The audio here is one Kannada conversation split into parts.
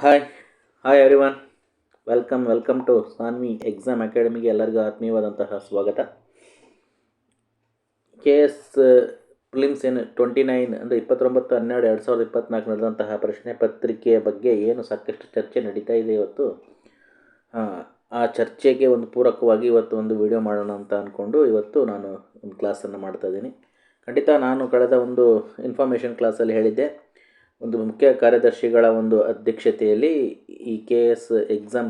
Hi hi everyone. Welcome to Sanvi exam ಅಕಾಡೆಮಿಗೆ ಎಲ್ಲರಿಗೂ ಆತ್ಮೀಯವಾದಂತಹ ಸ್ವಾಗತ. ಕೆ ಎಸ್ ಪ್ರಿಲಿಮ್ಸ್ ಏನು 29 ಅಂದರೆ 29/12/2024 ನಡೆದಂತಹ ಪ್ರಶ್ನೆ ಪತ್ರಿಕೆಯ ಬಗ್ಗೆ ಏನು ಸಾಕಷ್ಟು ಚರ್ಚೆ ನಡೀತಾ ಇದೆ ಇವತ್ತು. ಆ ಚರ್ಚೆಗೆ ಒಂದು ಪೂರಕವಾಗಿ ಇವತ್ತು ಒಂದು ವಿಡಿಯೋ ಮಾಡೋಣ ಅಂತ ಅಂದ್ಕೊಂಡು ಇವತ್ತು ನಾನು ಒಂದು ಕ್ಲಾಸನ್ನು ಮಾಡ್ತಾ ಇದ್ದೀನಿ. ಖಂಡಿತ ನಾನು ಕಳೆದ ಒಂದು ಇನ್ಫಾರ್ಮೇಷನ್ ಕ್ಲಾಸಲ್ಲಿ ಹೇಳಿದ್ದೆ, ಒಂದು ಮುಖ್ಯ ಕಾರ್ಯದರ್ಶಿಗಳ ಒಂದು ಅಧ್ಯಕ್ಷತೆಯಲ್ಲಿ ಈ ಕೆ ಎಸ್ ಎಕ್ಸಾಮ್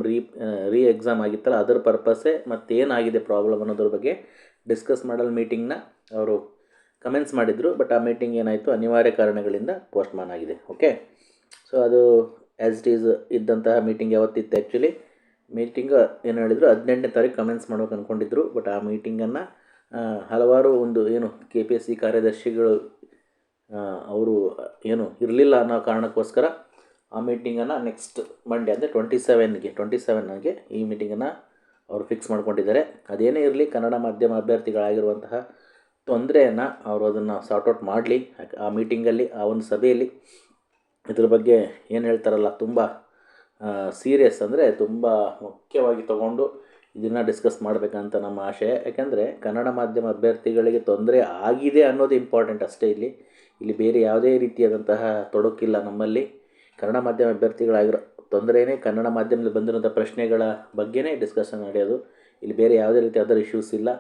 ರೀ ಎಕ್ಸಾಮ್ ಆಗಿತ್ತಲ್ಲ, ಅದರ ಪರ್ಪಸ್ಸೇ ಮತ್ತು ಏನಾಗಿದೆ ಪ್ರಾಬ್ಲಮ್ ಅನ್ನೋದ್ರ ಬಗ್ಗೆ ಡಿಸ್ಕಸ್ ಮಾಡಲು ಮೀಟಿಂಗ್ನ ಅವರು ಕಮೆಂಟ್ಸ್ ಮಾಡಿದರು. ಬಟ್ ಆ ಮೀಟಿಂಗ್ ಏನಾಯಿತು, ಅನಿವಾರ್ಯ ಕಾರಣಗಳಿಂದ ಪೋಸ್ಟ್ಮಾನ್ ಆಗಿದೆ. ಓಕೆ, ಸೊ ಅದು ಆ್ಯಸ್ ಇಟ್ ಈಸ್ ಇದ್ದಂತಹ ಮೀಟಿಂಗ್ ಯಾವತ್ತಿತ್ತು ಆ್ಯಕ್ಚುಲಿ ಮೀಟಿಂಗ್ ಏನು ಹೇಳಿದರು, 18ನೇ ತಾರೀಕು ಕಮೆಂಟ್ಸ್ ಮಾಡೋಕೆ ಅಂದ್ಕೊಂಡಿದ್ರು. ಬಟ್ ಆ ಮೀಟಿಂಗನ್ನು ಹಲವಾರು ಒಂದು ಏನು ಕೆ ಪಿ ಎಸ್ ಸಿ ಕಾರ್ಯದರ್ಶಿಗಳು ಅವರು ಏನು ಇರಲಿಲ್ಲ ಅನ್ನೋ ಕಾರಣಕ್ಕೋಸ್ಕರ ಆ ಮೀಟಿಂಗನ್ನು ನೆಕ್ಸ್ಟ್ ಮಂಡೇ ಅಂದರೆ 27ಗೆ ಈ ಮೀಟಿಂಗನ್ನು ಅವರು ಫಿಕ್ಸ್ ಮಾಡ್ಕೊಂಡಿದ್ದಾರೆ. ಅದೇನೇ ಇರಲಿ, ಕನ್ನಡ ಮಾಧ್ಯಮ ಅಭ್ಯರ್ಥಿಗಳಾಗಿರುವಂತಹ ತೊಂದರೆಯನ್ನು ಅವರು ಅದನ್ನು ಸಾರ್ಟ್ಔಟ್ ಮಾಡಲಿ. ಆ ಮೀಟಿಂಗಲ್ಲಿ, ಆ ಒಂದು ಸಭೆಯಲ್ಲಿ ಇದ್ರ ಬಗ್ಗೆ ಏನು ಹೇಳ್ತಾರಲ್ಲ, ತುಂಬ ಸೀರಿಯಸ್ ಅಂದರೆ ತುಂಬ ಮುಖ್ಯವಾಗಿ ತಗೊಂಡು ಇದನ್ನು ಡಿಸ್ಕಸ್ ಮಾಡಬೇಕಂತ ನಮ್ಮ ಆಶಯ. ಯಾಕೆಂದರೆ ಕನ್ನಡ ಮಾಧ್ಯಮ ಅಭ್ಯರ್ಥಿಗಳಿಗೆ ತೊಂದರೆ ಆಗಿದೆ ಅನ್ನೋದು ಇಂಪಾರ್ಟೆಂಟ್ ಅಷ್ಟೇ. ಇಲ್ಲಿ ಬೇರೆ ಯಾವುದೇ ರೀತಿಯಾದಂತಹ ತೊಡಕಿಲ್ಲ ನಮ್ಮಲ್ಲಿ. ಕನ್ನಡ ಮಾಧ್ಯಮ ಅಭ್ಯರ್ಥಿಗಳಾಗಿರೋ ತೊಂದರೆಯೇ ಕನ್ನಡ ಮಾಧ್ಯಮದಲ್ಲಿ ಬಂದಿರೋಂಥ ಪ್ರಶ್ನೆಗಳ ಬಗ್ಗೆನೇ ಡಿಸ್ಕಷನ್ ನಡೆಯೋದು. ಇಲ್ಲಿ ಬೇರೆ ಯಾವುದೇ ರೀತಿ ಅದರ್ ಇಶ್ಯೂಸ್ ಇಲ್ಲ.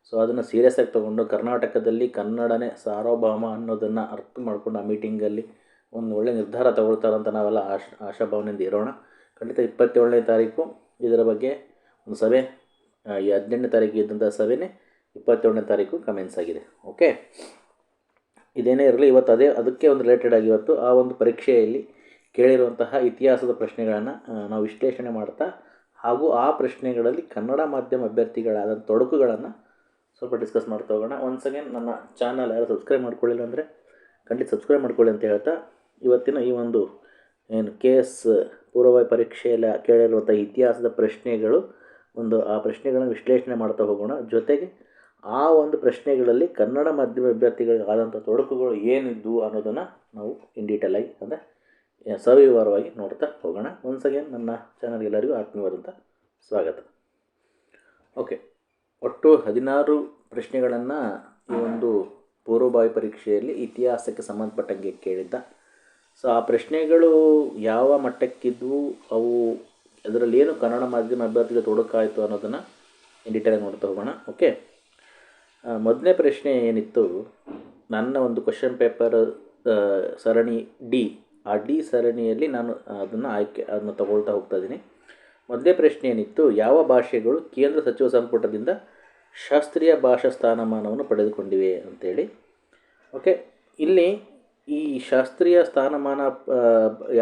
ಸೊ ಅದನ್ನು ಸೀರಿಯಸ್ಸಾಗಿ ತೊಗೊಂಡು ಕರ್ನಾಟಕದಲ್ಲಿ ಕನ್ನಡನೇ ಸಾರ್ವಭೌಮ ಅನ್ನೋದನ್ನು ಅರ್ಥ ಮಾಡ್ಕೊಂಡು ಆ ಮೀಟಿಂಗಲ್ಲಿ ಒಂದು ಒಳ್ಳೆಯ ನಿರ್ಧಾರ ತಗೊಳ್ತಾರಂತ ನಾವೆಲ್ಲ ಆಶಾಭಾವನೆಯಿಂದ ಇರೋಣ. ಖಂಡಿತ 27ನೇ ತಾರೀಕು ಇದರ ಬಗ್ಗೆ ಒಂದು ಸಭೆ, ಈ 18ನೇ ತಾರೀಕು ಇದ್ದಂಥ ಸಭೆನೇ 27ನೇ ತಾರೀಕು ಕಮೆಂಟ್ಸ್ ಆಗಿದೆ. ಓಕೆ, ಇದೇನೇ ಇರಲಿ, ಇವತ್ತು ಅದಕ್ಕೆ ಒಂದು ರಿಲೇಟೆಡ್ ಆಗಿ ಇವತ್ತು ಆ ಒಂದು ಪರೀಕ್ಷೆಯಲ್ಲಿ ಕೇಳಿರುವಂತಹ ಇತಿಹಾಸದ ಪ್ರಶ್ನೆಗಳನ್ನು ನಾವು ವಿಶ್ಲೇಷಣೆ ಮಾಡ್ತಾ, ಹಾಗೂ ಆ ಪ್ರಶ್ನೆಗಳಲ್ಲಿ ಕನ್ನಡ ಮಾಧ್ಯಮ ಅಭ್ಯರ್ಥಿಗಳಾದ ತೊಡಕುಗಳನ್ನು ಸ್ವಲ್ಪ ಡಿಸ್ಕಸ್ ಮಾಡ್ತಾ ಹೋಗೋಣ. ಒನ್ಸ್ ಅಗೇನ್ ನನ್ನ ಚಾನಲ್ ಯಾರು ಸಬ್ಸ್ಕ್ರೈಬ್ ಮಾಡ್ಕೊಳ್ಳಿಲ್ಲ ಅಂದರೆ ಖಂಡಿತ ಸಬ್ಸ್ಕ್ರೈಬ್ ಮಾಡ್ಕೊಳ್ಳಿ ಅಂತ ಹೇಳ್ತಾ, ಇವತ್ತಿನ ಈ ಒಂದು ಏನು ಕೆ ಎಸ್ ಪೂರ್ವಭಾವಿ ಪರೀಕ್ಷೆಯಲ್ಲಿ ಕೇಳಿರುವಂಥ ಇತಿಹಾಸದ ಪ್ರಶ್ನೆಗಳು, ಆ ಪ್ರಶ್ನೆಗಳನ್ನು ವಿಶ್ಲೇಷಣೆ ಮಾಡ್ತಾ ಹೋಗೋಣ. ಜೊತೆಗೆ ಆ ಒಂದು ಪ್ರಶ್ನೆಗಳಲ್ಲಿ ಕನ್ನಡ ಮಾಧ್ಯಮ ಅಭ್ಯರ್ಥಿಗಳಿಗೆ ಆದಂಥ ತೊಡಕುಗಳು ಏನಿದ್ದು ಅನ್ನೋದನ್ನು ನಾವು ಇನ್ ಡೀಟೇಲ್ ಆಗಿ ಅಂದರೆ ಸವಿವರವಾಗಿ ನೋಡ್ತಾ ಹೋಗೋಣ. ಒನ್ಸ್ ಅಗೇನ್ ನನ್ನ ಚಾನಲ್ಗೆ ಎಲ್ಲರಿಗೂ ಆತ್ಮೀಯವಾದಂಥ ಸ್ವಾಗತ. ಓಕೆ, ಒಟ್ಟು 16 ಪ್ರಶ್ನೆಗಳನ್ನು ಈ ಒಂದು ಪೂರ್ವಭಾವಿ ಪರೀಕ್ಷೆಯಲ್ಲಿ ಇತಿಹಾಸಕ್ಕೆ ಸಂಬಂಧಪಟ್ಟಂಗೆ ಕೇಳಿದ್ದ. ಸೊ ಆ ಪ್ರಶ್ನೆಗಳು ಯಾವ ಮಟ್ಟಕ್ಕಿದ್ವು, ಅವು ಅದರಲ್ಲಿ ಏನು ಕನ್ನಡ ಮಾಧ್ಯಮ ಅಭ್ಯರ್ಥಿಗೆ ತೊಡಕಾಯಿತು ಅನ್ನೋದನ್ನು ಇನ್ ಡೀಟೇಲಾಗಿ ನೋಡ್ತಾ ಹೋಗೋಣ. ಓಕೆ, ಮೊದಲನೇ ಪ್ರಶ್ನೆ ಏನಿತ್ತು, ನನ್ನ ಒಂದು ಕ್ವಶನ್ ಪೇಪರ್ ಸರಣಿ ಡಿ, ಆ ಡಿ ಸರಣಿಯಲ್ಲಿ ನಾನು ಅದನ್ನು ತಗೊಳ್ತಾ ಹೋಗ್ತಾ ಇದ್ದೀನಿ. ಮೊದಲನೇ ಪ್ರಶ್ನೆ ಏನಿತ್ತು, ಯಾವ ಭಾಷೆಗಳು ಕೇಂದ್ರ ಸಚಿವ ಸಂಪುಟದಿಂದ ಶಾಸ್ತ್ರೀಯ ಭಾಷಾ ಸ್ಥಾನಮಾನವನ್ನು ಪಡೆದುಕೊಂಡಿವೆ ಅಂತೇಳಿ. ಓಕೆ, ಇಲ್ಲಿ ಈ ಶಾಸ್ತ್ರೀಯ ಸ್ಥಾನಮಾನ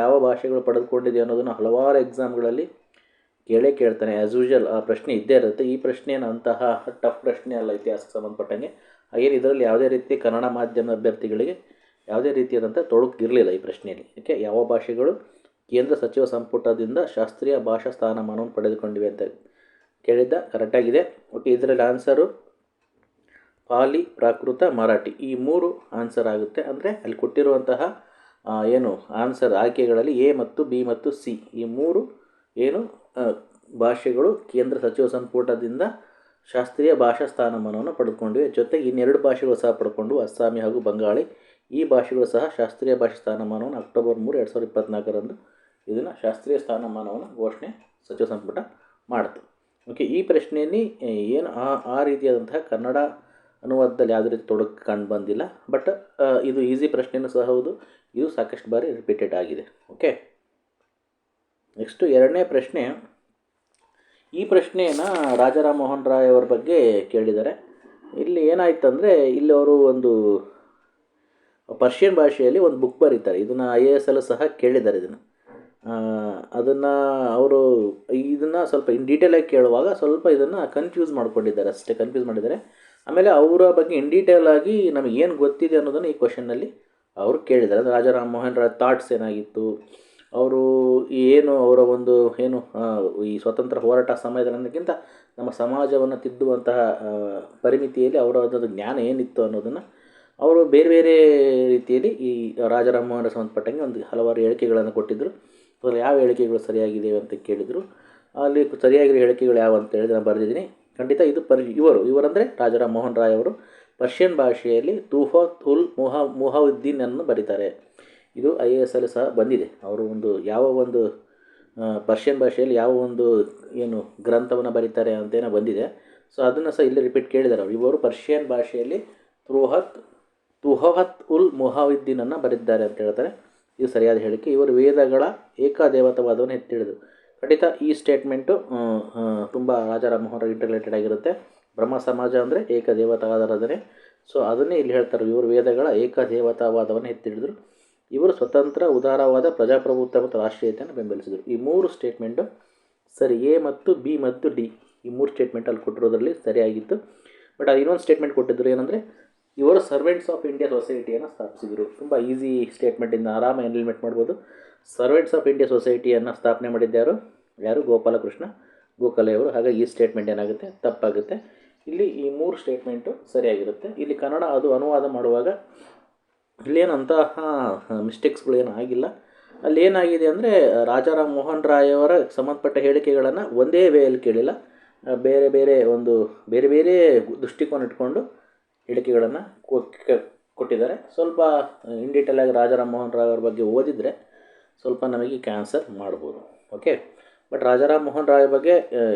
ಯಾವ ಭಾಷೆಗಳು ಪಡೆದುಕೊಂಡಿದೆ ಅನ್ನೋದನ್ನು ಹಲವಾರು ಎಕ್ಸಾಮ್ಗಳಲ್ಲಿ ಕೇಳ್ತಾನೆ. ಆ್ಯಸ್ ಯೂಶುವಲ್ ಆ ಪ್ರಶ್ನೆ ಇದ್ದೇ ಇರುತ್ತೆ. ಈ ಪ್ರಶ್ನೆಯನ್ನು ಅಂತಹ ಟಫ್ ಪ್ರಶ್ನೆ ಅಲ್ಲ ಇತಿಹಾಸಕ್ಕೆ ಸಂಬಂಧಪಟ್ಟಂಗೆ. ಹಾಗೇನು ಇದರಲ್ಲಿ ಯಾವುದೇ ರೀತಿ ಕನ್ನಡ ಮಾಧ್ಯಮ ಅಭ್ಯರ್ಥಿಗಳಿಗೆ ಯಾವುದೇ ರೀತಿಯಾದಂಥ ತೊಡಕು ಇರಲಿಲ್ಲ ಈ ಪ್ರಶ್ನೆಯಲ್ಲಿ. ಯಾಕೆ, ಯಾವ ಭಾಷೆಗಳು ಕೇಂದ್ರ ಸಚಿವ ಸಂಪುಟದಿಂದ ಶಾಸ್ತ್ರೀಯ ಭಾಷಾ ಸ್ಥಾನಮಾನವನ್ನು ಪಡೆದುಕೊಂಡಿವೆ ಅಂತ ಕೇಳಿದ್ದ. ಕರೆಕ್ಟಾಗಿದೆ. ಓಕೆ, ಇದರಲ್ಲಿ ಆನ್ಸರು ಪಾಲಿ, ಪ್ರಾಕೃತ, ಮರಾಠಿ ಈ 3 ಆನ್ಸರ್ ಆಗುತ್ತೆ. ಅಂದರೆ ಅಲ್ಲಿ ಕೊಟ್ಟಿರುವಂತಹ ಏನು ಆನ್ಸರ್ ಆಯ್ಕೆಗಳಲ್ಲಿ ಎ ಮತ್ತು ಬಿ ಮತ್ತು ಸಿ ಈ 3 ಏನು ಭಾಷೆಗಳು ಕೇಂದ್ರ ಸಚಿವ ಸಂಪುಟದಿಂದ ಶಾಸ್ತ್ರೀಯ ಭಾಷಾ ಸ್ಥಾನಮಾನವನ್ನು ಪಡೆದುಕೊಂಡಿವೆ. ಜೊತೆಗೆ ಇನ್ನೆರಡು ಭಾಷೆಗಳು ಸಹ ಪಡ್ಕೊಂಡು, ಅಸ್ಸಾಮಿ ಹಾಗೂ ಬಂಗಾಳಿ. ಈ ಭಾಷೆಗಳು ಸಹ ಶಾಸ್ತ್ರೀಯ ಭಾಷಾ ಸ್ಥಾನಮಾನವನ್ನು ಅಕ್ಟೋಬರ್ 3, 2024 ಇದನ್ನು ಶಾಸ್ತ್ರೀಯ ಸ್ಥಾನಮಾನವನ್ನು ಘೋಷಣೆ ಸಚಿವ ಸಂಪುಟ ಮಾಡಿತು. ಓಕೆ, ಈ ಪ್ರಶ್ನೆಯಲ್ಲಿ ಏನು ಆ ರೀತಿಯಾದಂತಹ ಕನ್ನಡ ಅನುವಾದದಲ್ಲಿ ಯಾವುದೇ ರೀತಿ ತೊಡಕು ಕಂಡು ಬಂದಿಲ್ಲ. ಬಟ್ ಇದು ಈಸಿ ಪ್ರಶ್ನೆಯೂ ಸಹ ಹೌದು, ಇದು ಸಾಕಷ್ಟು ಬಾರಿ ರಿಪೀಟೆಡ್ ಆಗಿದೆ. ಓಕೆ, ನೆಕ್ಸ್ಟು ಎರಡನೇ ಪ್ರಶ್ನೆ. ಈ ಪ್ರಶ್ನೆಯನ್ನು ರಾಜಾ ರಾಮ್ ಮೋಹನ್ ರಾಯ್ ಅವರ ಬಗ್ಗೆ ಕೇಳಿದ್ದಾರೆ. ಇಲ್ಲಿ ಏನಾಯ್ತಂದರೆ, ಇಲ್ಲಿ ಅವರು ಒಂದು ಪರ್ಷಿಯನ್ ಭಾಷೆಯಲ್ಲಿ ಒಂದು ಬುಕ್ ಬರೀತಾರೆ. ಇದನ್ನು IAS ಅಲ್ಲೂ ಸಹ ಕೇಳಿದ್ದಾರೆ. ಅದನ್ನು ಅವರು ಇದನ್ನು ಸ್ವಲ್ಪ ಇನ್ ಡೀಟೇಲಾಗಿ ಕೇಳುವಾಗ ಸ್ವಲ್ಪ ಇದನ್ನು ಕನ್ಫ್ಯೂಸ್ ಮಾಡ್ಕೊಂಡಿದ್ದಾರೆ, ಅಷ್ಟೇ ಕನ್ಫ್ಯೂಸ್ ಮಾಡಿದ್ದಾರೆ. ಆಮೇಲೆ ಅವರ ಬಗ್ಗೆ ಇನ್ ಡೀಟೇಲಾಗಿ ನಮಗೆ ಏನು ಗೊತ್ತಿದೆ ಅನ್ನೋದನ್ನು ಈ ಕ್ವಶನ್ನಲ್ಲಿ ಅವರು ಕೇಳಿದ್ದಾರೆ. ಅಂದರೆ ರಾಜಾ ರಾಮ್ ಮೋಹನ್ ರಾಯ್ ಥಾಟ್ಸ್ ಏನಾಗಿತ್ತು, ಅವರು ಏನು ಅವರ ಒಂದು ಏನು ಈ ಸ್ವತಂತ್ರ ಹೋರಾಟ ಸಮಯದಲ್ಲಿಗಿಂತ ನಮ್ಮ ಸಮಾಜವನ್ನು ತಿದ್ದುವಂತಹ ಪರಿಮಿತಿಯಲ್ಲಿ ಅವರ ಒಂದು ಜ್ಞಾನ ಏನಿತ್ತು ಅನ್ನೋದನ್ನು ಅವರು ಬೇರೆ ಬೇರೆ ರೀತಿಯಲ್ಲಿ ಈ ರಾಜಾ ರಾಮ್ ಮೋಹನ್ ಸಂಬಂಧಪಟ್ಟಂಗೆ ಒಂದು ಹಲವಾರು ಹೇಳಿಕೆಗಳನ್ನು ಕೊಟ್ಟಿದ್ದರು. ಅದರಲ್ಲಿ ಯಾವ ಹೇಳಿಕೆಗಳು ಸರಿಯಾಗಿವೆ ಅಂತ ಕೇಳಿದರು. ಅಲ್ಲಿ ಸರಿಯಾಗಿರೋ ಹೇಳಿಕೆಗಳು ಯಾವ ಅಂತ ಹೇಳಿದ್ರೆ ನಾನು ಬರೆದಿದ್ದೀನಿ. ಖಂಡಿತ ಇದು ಇವರಂದರೆ ರಾಜಾರಾಮ್ ಮೋಹನ್ ರಾಯ್ ಅವರು ಪರ್ಷಿಯನ್ ಭಾಷೆಯಲ್ಲಿ ತುಹಫತ್ ಉಲ್ ಮುಹಾವುದ್ದೀನ್ ಅನ್ನು ಬರೀತಾರೆ. ಇದು IAS ಅಲ್ಲಿ ಸಹ ಬಂದಿದೆ. ಅವರು ಯಾವ ಒಂದು ಪರ್ಷಿಯನ್ ಭಾಷೆಯಲ್ಲಿ ಯಾವ ಒಂದು ಏನು ಗ್ರಂಥವನ್ನು ಬರೀತಾರೆ ಅಂತೇನೋ ಬಂದಿದೆ. ಸೊ ಅದನ್ನು ಸಹ ಇಲ್ಲಿ ರಿಪೀಟ್ ಕೇಳಿದ್ದಾರೆ ಅವರು. ಇವರು ಪರ್ಷಿಯನ್ ಭಾಷೆಯಲ್ಲಿ ತುಹಫತ್ ಉಲ್ ಮುಹಾವುದ್ದೀನನ್ನು ಬರೆದಿದ್ದಾರೆ ಅಂತ ಹೇಳ್ತಾರೆ. ಇದು ಸರಿಯಾದ ಹೇಳಿಕೆ. ಇವರು ವೇದಗಳ ಏಕದೇವತಾವಾದವನ್ನು ಎತ್ತಿ ಹಿಡಿದರು. ಖಂಡಿತ ಈ ಸ್ಟೇಟ್ಮೆಂಟು ತುಂಬ ರಾಜಾರಾಮ್ ಮೋಹನ್ ರಾಯ್ ಇಂಟರ್ರಿಲೇಟೆಡ್ ಆಗಿರುತ್ತೆ. ಬ್ರಹ್ಮ ಸಮಾಜ ಅಂದರೆ ಏಕದೇವತಾವಾದನೆ. ಸೊ ಅದನ್ನೇ ಇಲ್ಲಿ ಹೇಳ್ತಾರೆ. ಇವರು ವೇದಗಳ ಏಕದೇವತಾವಾದವನ್ನು ಎತ್ತಿ ಹಿಡಿದರು. ಇವರು ಸ್ವತಂತ್ರ ಉದಾರವಾದ ಪ್ರಜಾಪ್ರಭುತ್ವ ಮತ್ತು ರಾಷ್ಟ್ರೀಯತೆಯನ್ನು ಬೆಂಬಲಿಸಿದರು. ಈ 3 ಸ್ಟೇಟ್ಮೆಂಟು ಸರಿ. A ಮತ್ತು B ಮತ್ತು D ಈ 3 ಸ್ಟೇಟ್ಮೆಂಟ್ ಅಲ್ಲಿ ಕೊಟ್ಟಿರೋದ್ರಲ್ಲಿ ಸರಿಯಾಗಿತ್ತು. ಬಟ್ ಇನ್ನೊಂದು ಸ್ಟೇಟ್ಮೆಂಟ್ ಕೊಟ್ಟಿದ್ದರು ಏನಂದರೆ ಇವರು ಸರ್ವೆಂಟ್ಸ್ ಆಫ್ ಇಂಡಿಯಾ ಸೊಸೈಟಿಯನ್ನು ಸ್ಥಾಪಿಸಿದರು. ತುಂಬ ಈಸಿ ಸ್ಟೇಟ್ಮೆಂಟಿಂದ ಆರಾಮಾಗಿ ಇಂಪ್ಲಿಮೆಂಟ್ ಮಾಡ್ಬೋದು. ಸರ್ವೆಂಟ್ಸ್ ಆಫ್ ಇಂಡಿಯಾ ಸೊಸೈಟಿಯನ್ನು ಸ್ಥಾಪನೆ ಮಾಡಿದ್ದಾರು ಯಾರು? ಗೋಪಾಲಕೃಷ್ಣ ಗೋಖಲೆ ಅವರು. ಹಾಗಾಗಿ ಈ ಸ್ಟೇಟ್ಮೆಂಟ್ ಏನಾಗುತ್ತೆ? ತಪ್ಪಾಗುತ್ತೆ. ಇಲ್ಲಿ ಈ 3 ಸ್ಟೇಟ್ಮೆಂಟು ಸರಿಯಾಗಿರುತ್ತೆ. ಇಲ್ಲಿ ಕನ್ನಡ ಅನುವಾದ ಮಾಡುವಾಗ ಇಲ್ಲೇನಂತಹ ಮಿಸ್ಟೇಕ್ಸ್ಗಳು ಏನೂ ಆಗಿಲ್ಲ. ಅಲ್ಲಿ ಏನಾಗಿದೆ ಅಂದರೆ ರಾಜಾರಾಮ್ ಮೋಹನ್ ರಾಯ್ ಅವರ ಸಂಬಂಧಪಟ್ಟ ಹೇಳಿಕೆಗಳನ್ನು ಒಂದೇ ವೇಯಲ್ಲಿ ಕೇಳಿಲ್ಲ, ಬೇರೆ ಬೇರೆ ದೃಷ್ಟಿಕೋನ ಇಟ್ಕೊಂಡು ಹೇಳಿಕೆಗಳನ್ನು ಕೊಟ್ಟಿದ್ದಾರೆ. ಸ್ವಲ್ಪ ಇನ್ ಡೀಟೇಲ್ ಆಗಿ ರಾಜಾರಾಮ್ ಮೋಹನ್ ರಾಯ್ ಅವ್ರ ಬಗ್ಗೆ ಓದಿದರೆ ಸ್ವಲ್ಪ ನಮಗೆ ಕ್ಯಾನ್ಸರ್ ಮಾಡ್ಬೋದು. ಓಕೆ. ಬಟ್ ರಾಜಾರಾಮ್ ಮೋಹನ್ ರಾಯ್ ಬಗ್ಗೆ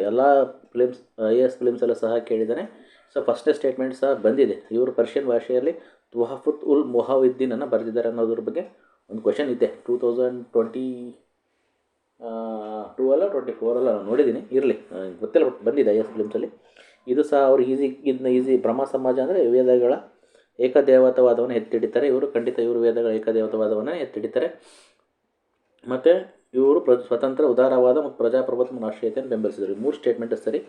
ಎಲ್ಲ ಫಿಲಿಮ್ಸ್ IAS ಫಿಲಿಮ್ಸಲ್ಲೂ ಸಹ ಕೇಳಿದ್ದಾನೆ. ಸೊ ಫಸ್ಟ್ನೇ ಸ್ಟೇಟ್ಮೆಂಟ್ ಸಹ ಬಂದಿದೆ. ಇವರು ಪರ್ಷಿಯನ್ ಭಾಷೆಯಲ್ಲಿ ತುಹಫತ್ ಉಲ್ ಮುಹಾವುದ್ದೀನನ್ನು ಬರೆದಿದ್ದಾರೆ ಅನ್ನೋದ್ರ ಬಗ್ಗೆ ಒಂದು ಕ್ವೆಶನ್ ಇದೆ. 2022 ಅಲ್ಲ 24 ಅಲ್ಲ ನಾನು ನೋಡಿದ್ದೀನಿ, ಇರಲಿ ಗೊತ್ತಿಲ್ಲ, ಬಟ್ ಬಂದಿದೆ IAS ಫಿಲಿಮ್ಸಲ್ಲಿ. ಇದು ಸಹ ಅವರು ಈಸಿ ಬ್ರಹ್ಮ ಸಮಾಜ ಅಂದರೆ ವೇದಗಳ ಏಕದೇವತಾವಾದವನ್ನು ಎತ್ತಿಡಿತಾರೆ. ಖಂಡಿತ ಇವರು ವೇದಗಳ ಏಕದೇವತಾವಾದವನ್ನು ಎತ್ತಿಡಿತಾರೆ. ಮತ್ತು ಇವರು ಸ್ವತಂತ್ರ ಉದಾರವಾದ ಮತ್ತು ಪ್ರಜಾಪ್ರಭುತ್ವ ರಾಷ್ಟ್ರೀಯತೆಯನ್ನು ಬೆಂಬಲಿಸಿದರು. 3 ಸ್ಟೇಟ್ಮೆಂಟ್ ಸರಿ.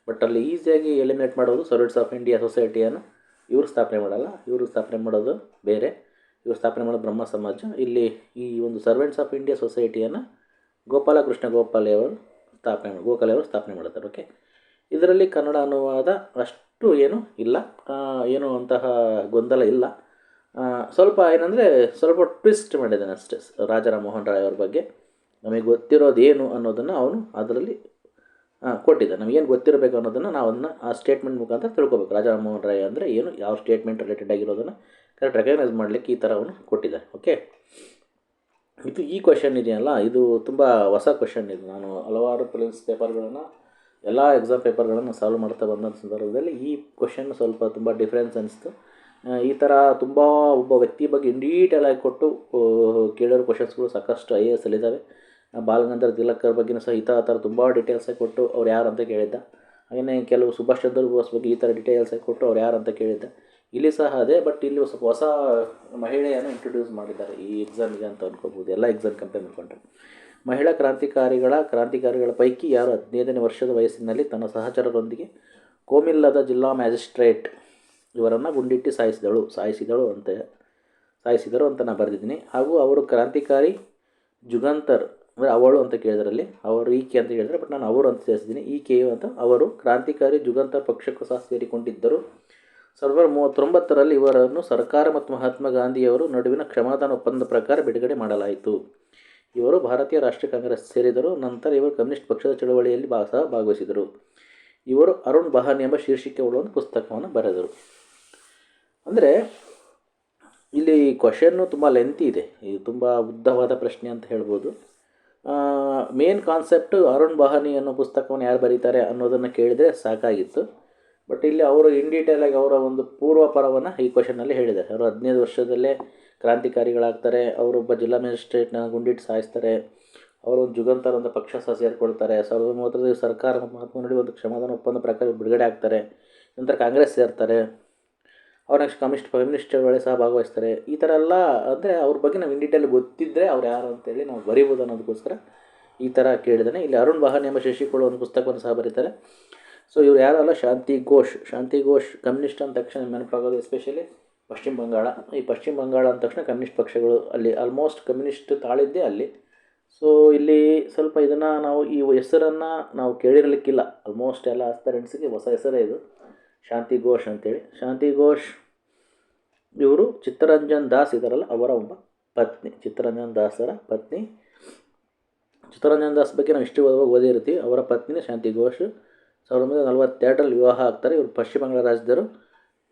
ಬಟ್ ಅಲ್ಲಿ ಈಸಿಯಾಗಿ ಎಲಿಮಿನೇಟ್ ಮಾಡೋದು ಸರ್ವೆಂಟ್ಸ್ ಆಫ್ ಇಂಡಿಯಾ ಸೊಸೈಟಿಯನ್ನು ಇವರು ಸ್ಥಾಪನೆ ಮಾಡಲ್ಲ. ಇವರು ಸ್ಥಾಪನೆ ಮಾಡೋದು ಬೇರೆ. ಇವರು ಸ್ಥಾಪನೆ ಮಾಡೋದು ಬ್ರಹ್ಮ ಸಮಾಜ. ಇಲ್ಲಿ ಈ ಒಂದು ಸರ್ವೆಂಟ್ಸ್ ಆಫ್ ಇಂಡಿಯಾ ಸೊಸೈಟಿಯನ್ನು ಗೋಪಾಲಕೃಷ್ಣ ಗೋಖಲೆ ಅವರು ಸ್ಥಾಪನೆ ಮಾಡ್ತಾರೆ. ಓಕೆ. ಇದರಲ್ಲಿ ಕನ್ನಡ ಅನುವಾದ ಅಷ್ಟು ಏನು ಇಲ್ಲ, ಏನು ಅಂತಹ ಗೊಂದಲ ಇಲ್ಲ. ಸ್ವಲ್ಪ ಏನಂದರೆ ಸ್ವಲ್ಪ ಟ್ವಿಸ್ಟ್ ಮಾಡಿದ್ದಾನೆ ಅಷ್ಟೇ ರಾಜಾರಾಮ್ ಮೋಹನ್ ರಾಯ್ ಅವ್ರ ಬಗ್ಗೆ. ನಮಗೆ ಗೊತ್ತಿರೋದೇನು ಅನ್ನೋದನ್ನು ಅವನು ಅದರಲ್ಲಿ ಕೊಟ್ಟಿದ್ದ. ನಮಗೇನು ಗೊತ್ತಿರಬೇಕು ಅನ್ನೋದನ್ನು ನಾವು ಆ ಸ್ಟೇಟ್ಮೆಂಟ್ ಮುಖಾಂತರ ತಿಳ್ಕೊಬೇಕು. ರಾಜಾರಾಮ್ ಮೋಹನ್ ರಾಯ್ ಅಂದರೆ ಏನು, ಯಾವ ಸ್ಟೇಟ್ಮೆಂಟ್ ರಿಲೇಟೆಡ್ ಆಗಿರೋದನ್ನು ಕರೆಕ್ಟ್ ರೆಕಗ್ನೈಸ್ ಮಾಡಲಿಕ್ಕೆ ಈ ಥರ ಅವನು ಕೊಟ್ಟಿದ್ದಾನೆ. ಓಕೆ. ಈ ಕ್ವೆಶನ್ ಇದೆಯಲ್ಲ, ಇದು ತುಂಬ ಹೊಸ ಕ್ವೆಶನ್. ಇದು ನಾನು ಹಲವಾರು ಪ್ರಿಲಿಮ್ಸ್ ಪೇಪರ್ಗಳನ್ನು ಎಲ್ಲ ಎಕ್ಸಾಮ್ ಪೇಪರ್ಗಳನ್ನು ಸಾಲ್ವ್ ಮಾಡ್ತಾ ಬಂದ ಸಂದರ್ಭದಲ್ಲಿ ಈ ಕ್ವೆಶನ್ ಸ್ವಲ್ಪ ತುಂಬ ಡಿಫ್ರೆನ್ಸ್ ಅನಿಸ್ತು. ಈ ಥರ ತುಂಬ ಒಬ್ಬ ವ್ಯಕ್ತಿ ಬಗ್ಗೆ ಇನ್ ಡೀಟೇಲ್ ಆಗಿ ಕೊಟ್ಟು ಕೇಳಿರೋ ಕ್ವೆಶನ್ಸ್ಗಳು ಸಾಕಷ್ಟು IAS ಅಲ್ಲಿದ್ದಾವೆ. ಬಾಲಗಂಗಾಧರ ತಿಲಕರ ಬಗ್ಗೆಯೂ ಸಹ ಈ ಥರ ತುಂಬ ಡೀಟೇಲ್ಸಾಗಿ ಕೊಟ್ಟು ಅವ್ರು ಯಾರು ಅಂತ ಕೇಳಿದ್ದ. ಹಾಗೆಯೇ ಕೆಲವು ಸುಭಾಷ್ ಚಂದ್ರ ಬೋಸ್ ಬಗ್ಗೆ ಈ ಥರ ಡೀಟೇಲ್ಸಾಗಿ ಕೊಟ್ಟು ಅವ್ರು ಯಾರು ಅಂತ ಕೇಳಿದ್ದ. ಇಲ್ಲಿ ಸಹ ಅದೇ, ಬಟ್ ಇಲ್ಲಿ ಸ್ವಲ್ಪ ಹೊಸ ಮಹಿಳೆಯನ್ನು ಇಂಟ್ರೊಡ್ಯೂಸ್ ಮಾಡಿದ್ದಾರೆ ಈ ಎಕ್ಸಾಮಿಗೆ ಅಂತ ಅಂದ್ಕೋಬೋದು. ಎಲ್ಲ ಎಕ್ಸಾಮ್ ಕಂಪೇರ್ ಮಾಡಿಕೊಂಡ್ರೆ ಮಹಿಳಾ ಕ್ರಾಂತಿಕಾರಿಗಳ ಪೈಕಿ ಯಾರು 15ನೇ ವರ್ಷದ ವಯಸ್ಸಿನಲ್ಲಿ ತನ್ನ ಸಹಚರರೊಂದಿಗೆ ಕೋಮಿಲ್ಲದ ಜಿಲ್ಲಾ ಮ್ಯಾಜಿಸ್ಟ್ರೇಟ್ ಇವರನ್ನು ಗುಂಡಿಟ್ಟು ಸಾಯಿಸಿದಳು ಅಂತ ನಾನು ಬರೆದಿದ್ದೀನಿ. ಹಾಗೂ ಅವರು ಕ್ರಾಂತಿಕಾರಿ ಜುಗಂತರ್ ಅಂದರೆ ಅವಳು ಅಂತ ಕೇಳಿದ್ರಲ್ಲಿ ಅವರು ಈಕೆ ಅಂತ ಹೇಳಿದರೆ, ಬಟ್ ನಾನು ಅವರು ಅಂತ ಸೇರಿಸಿದ್ದೀನಿ. ಈಕೆಯು ಅಂತ ಅವರು ಕ್ರಾಂತಿಕಾರಿ ಜುಗಂತರ್ ಪಕ್ಷಕ್ಕೂ ಸಹ ಸೇರಿಕೊಂಡಿದ್ದರು. 1939ರಲ್ಲಿ ಇವರನ್ನು ಸರ್ಕಾರ ಮತ್ತು ಮಹಾತ್ಮ ಗಾಂಧಿಯವರು ನಡುವಿನ ಕ್ಷಮಾದಾನ ಒಪ್ಪಂದದ ಪ್ರಕಾರ ಬಿಡುಗಡೆ ಮಾಡಲಾಯಿತು. ಇವರು ಭಾರತೀಯ ರಾಷ್ಟ್ರೀಯ ಕಾಂಗ್ರೆಸ್ ಸೇರಿದರು. ನಂತರ ಇವರು ಕಮ್ಯುನಿಸ್ಟ್ ಪಕ್ಷದ ಚಳವಳಿಯಲ್ಲಿ ಸಹ ಭಾಗವಹಿಸಿದರು. ಇವರು ಅರುಣ್ ಬಹಾನಿ ಎಂಬ ಶೀರ್ಷಿಕೆ ಉಳ್ಳ ಒಂದು ಪುಸ್ತಕವನ್ನು ಬರೆದರು. ಅಂದರೆ ಇಲ್ಲಿ ಕ್ವಶನ್ನು ತುಂಬ ಲೆಂತಿ ಇದೆ. ಇದು ತುಂಬ ಉದ್ದವಾದ ಪ್ರಶ್ನೆ ಅಂತ ಹೇಳ್ಬೋದು. ಮೇನ್ ಕಾನ್ಸೆಪ್ಟು ಅರುಣ್ ಬಹಾನಿ ಅನ್ನೋ ಪುಸ್ತಕವನ್ನು ಯಾರು ಬರೀತಾರೆ ಅನ್ನೋದನ್ನು ಕೇಳಿದರೆ ಸಾಕಾಗಿತ್ತು. ಬಟ್ ಇಲ್ಲಿ ಅವರು ಇನ್ ಡೀಟೇಲಾಗಿ ಅವರ ಒಂದು ಪೂರ್ವಪರವನ್ನು ಈ ಕ್ವಶನ್ನಲ್ಲಿ ಹೇಳಿದ್ದಾರೆ. ಅವರು 15 ವರ್ಷದಲ್ಲೇ ಕ್ರಾಂತಿಕಾರಿಗಳಾಗ್ತಾರೆ. ಅವರೊಬ್ಬ ಜಿಲ್ಲಾ ಮ್ಯಾಜಿಸ್ಟ್ರೇಟ್ನ ಗುಂಡಿಟ್ಟು ಸಾಯಿಸ್ತಾರೆ. ಅವರು ಒಂದು ಜುಗಂತರ್ ಅಂತ ಪಕ್ಷ ಸಹ ಸೇರಿಕೊಳ್ತಾರೆ. 1930ರಲ್ಲಿ ಸರ್ಕಾರ ಮತ್ತು ಮಹಾತ್ಮ ನಡುವೆ ಒಂದು ಕ್ಷಮಾದಾನ ಒಪ್ಪಂದ ಪ್ರಕಾರ ಬಿಡುಗಡೆ ಆಗ್ತಾರೆ. ನಂತರ ಕಾಂಗ್ರೆಸ್ ಸೇರ್ತಾರೆ. ಅವ್ರು ನೆಕ್ಸ್ಟ್ ಕಮ್ಯುನಿಸ್ಟ್ ಚಳವಳಿ ಸಹ ಭಾಗವಹಿಸ್ತಾರೆ. ಈ ಥರ ಎಲ್ಲ ಅಂದರೆ ಅವ್ರ ಬಗ್ಗೆ ನಾವು ಇನ್ ಡೀಟೇಲ್ ಗೊತ್ತಿದ್ದರೆ ಅವ್ರು ಯಾರು ಅಂತೇಳಿ ನಾವು ಬರೀಬೋದು ಅನ್ನೋದಕ್ಕೋಸ್ಕರ ಈ ಥರ ಕೇಳಿದ್ದಾನೆ. ಇಲ್ಲಿ ಅರುಣ್ ಬಹಾನಿ ಎಂಬ ಶೀರ್ಷಿಕೆ ಒಂದು ಪುಸ್ತಕವನ್ನು ಸಹ ಬರೀತಾರೆ. ಸೊ ಇವರು ಯಾರಲ್ಲ, ಶಾಂತಿ ಘೋಷ್ ಕಮ್ಯುನಿಸ್ಟ್ ಅಂದ ತಕ್ಷಣ ನೆನಪಾಗೋದು ಎಸ್ಪೆಷಲಿ ಪಶ್ಚಿಮ ಬಂಗಾಳ. ಈ ಪಶ್ಚಿಮ ಬಂಗಾಳ ಅಂದ ತಕ್ಷಣ ಕಮ್ಯುನಿಸ್ಟ್ ಪಕ್ಷಗಳು ಅಲ್ಲಿ ಆಲ್ಮೋಸ್ಟ್ ಕಮ್ಯುನಿಸ್ಟ್ ತಾಳಿದ್ದೇ ಅಲ್ಲಿ. ಸೊ ಇಲ್ಲಿ ಸ್ವಲ್ಪ ಇದನ್ನು ನಾವು ಈ ಹೆಸರನ್ನು ನಾವು ಕೇಳಿರಲಿಕ್ಕಿಲ್ಲ. ಆಲ್ಮೋಸ್ಟ್ ಎಲ್ಲ ಆಸ್ಪರೆಂಟ್ಸ್ಗೆ ಹೊಸ ಹೆಸರೇ ಇದು, ಶಾಂತಿ ಘೋಷ್ ಅಂತೇಳಿ. ಶಾಂತಿ ಘೋಷ್ ಇವರು ಚಿತ್ತರಂಜನ್ ದಾಸ್ ಇದರಲ್ಲ ಅವರ ಒಬ್ಬ ಪತ್ನಿ, ಚಿತ್ತರಂಜನ್ ದಾಸರ ಪತ್ನಿ. ಚಿತ್ತರಂಜನ್ ದಾಸ್ ಬಗ್ಗೆ ನಾವು ಇಷ್ಟು ಓದಿರ್ತೀವಿ. ಅವರ ಪತ್ನಿ ಶಾಂತಿ ಘೋಷ್ 1942ರಲ್ಲಿ ವಿವಾಹ ಆಗ್ತಾರೆ. ಇವರು ಪಶ್ಚಿಮ ಬಂಗಾಳ ರಾಜ್ಯದವರು.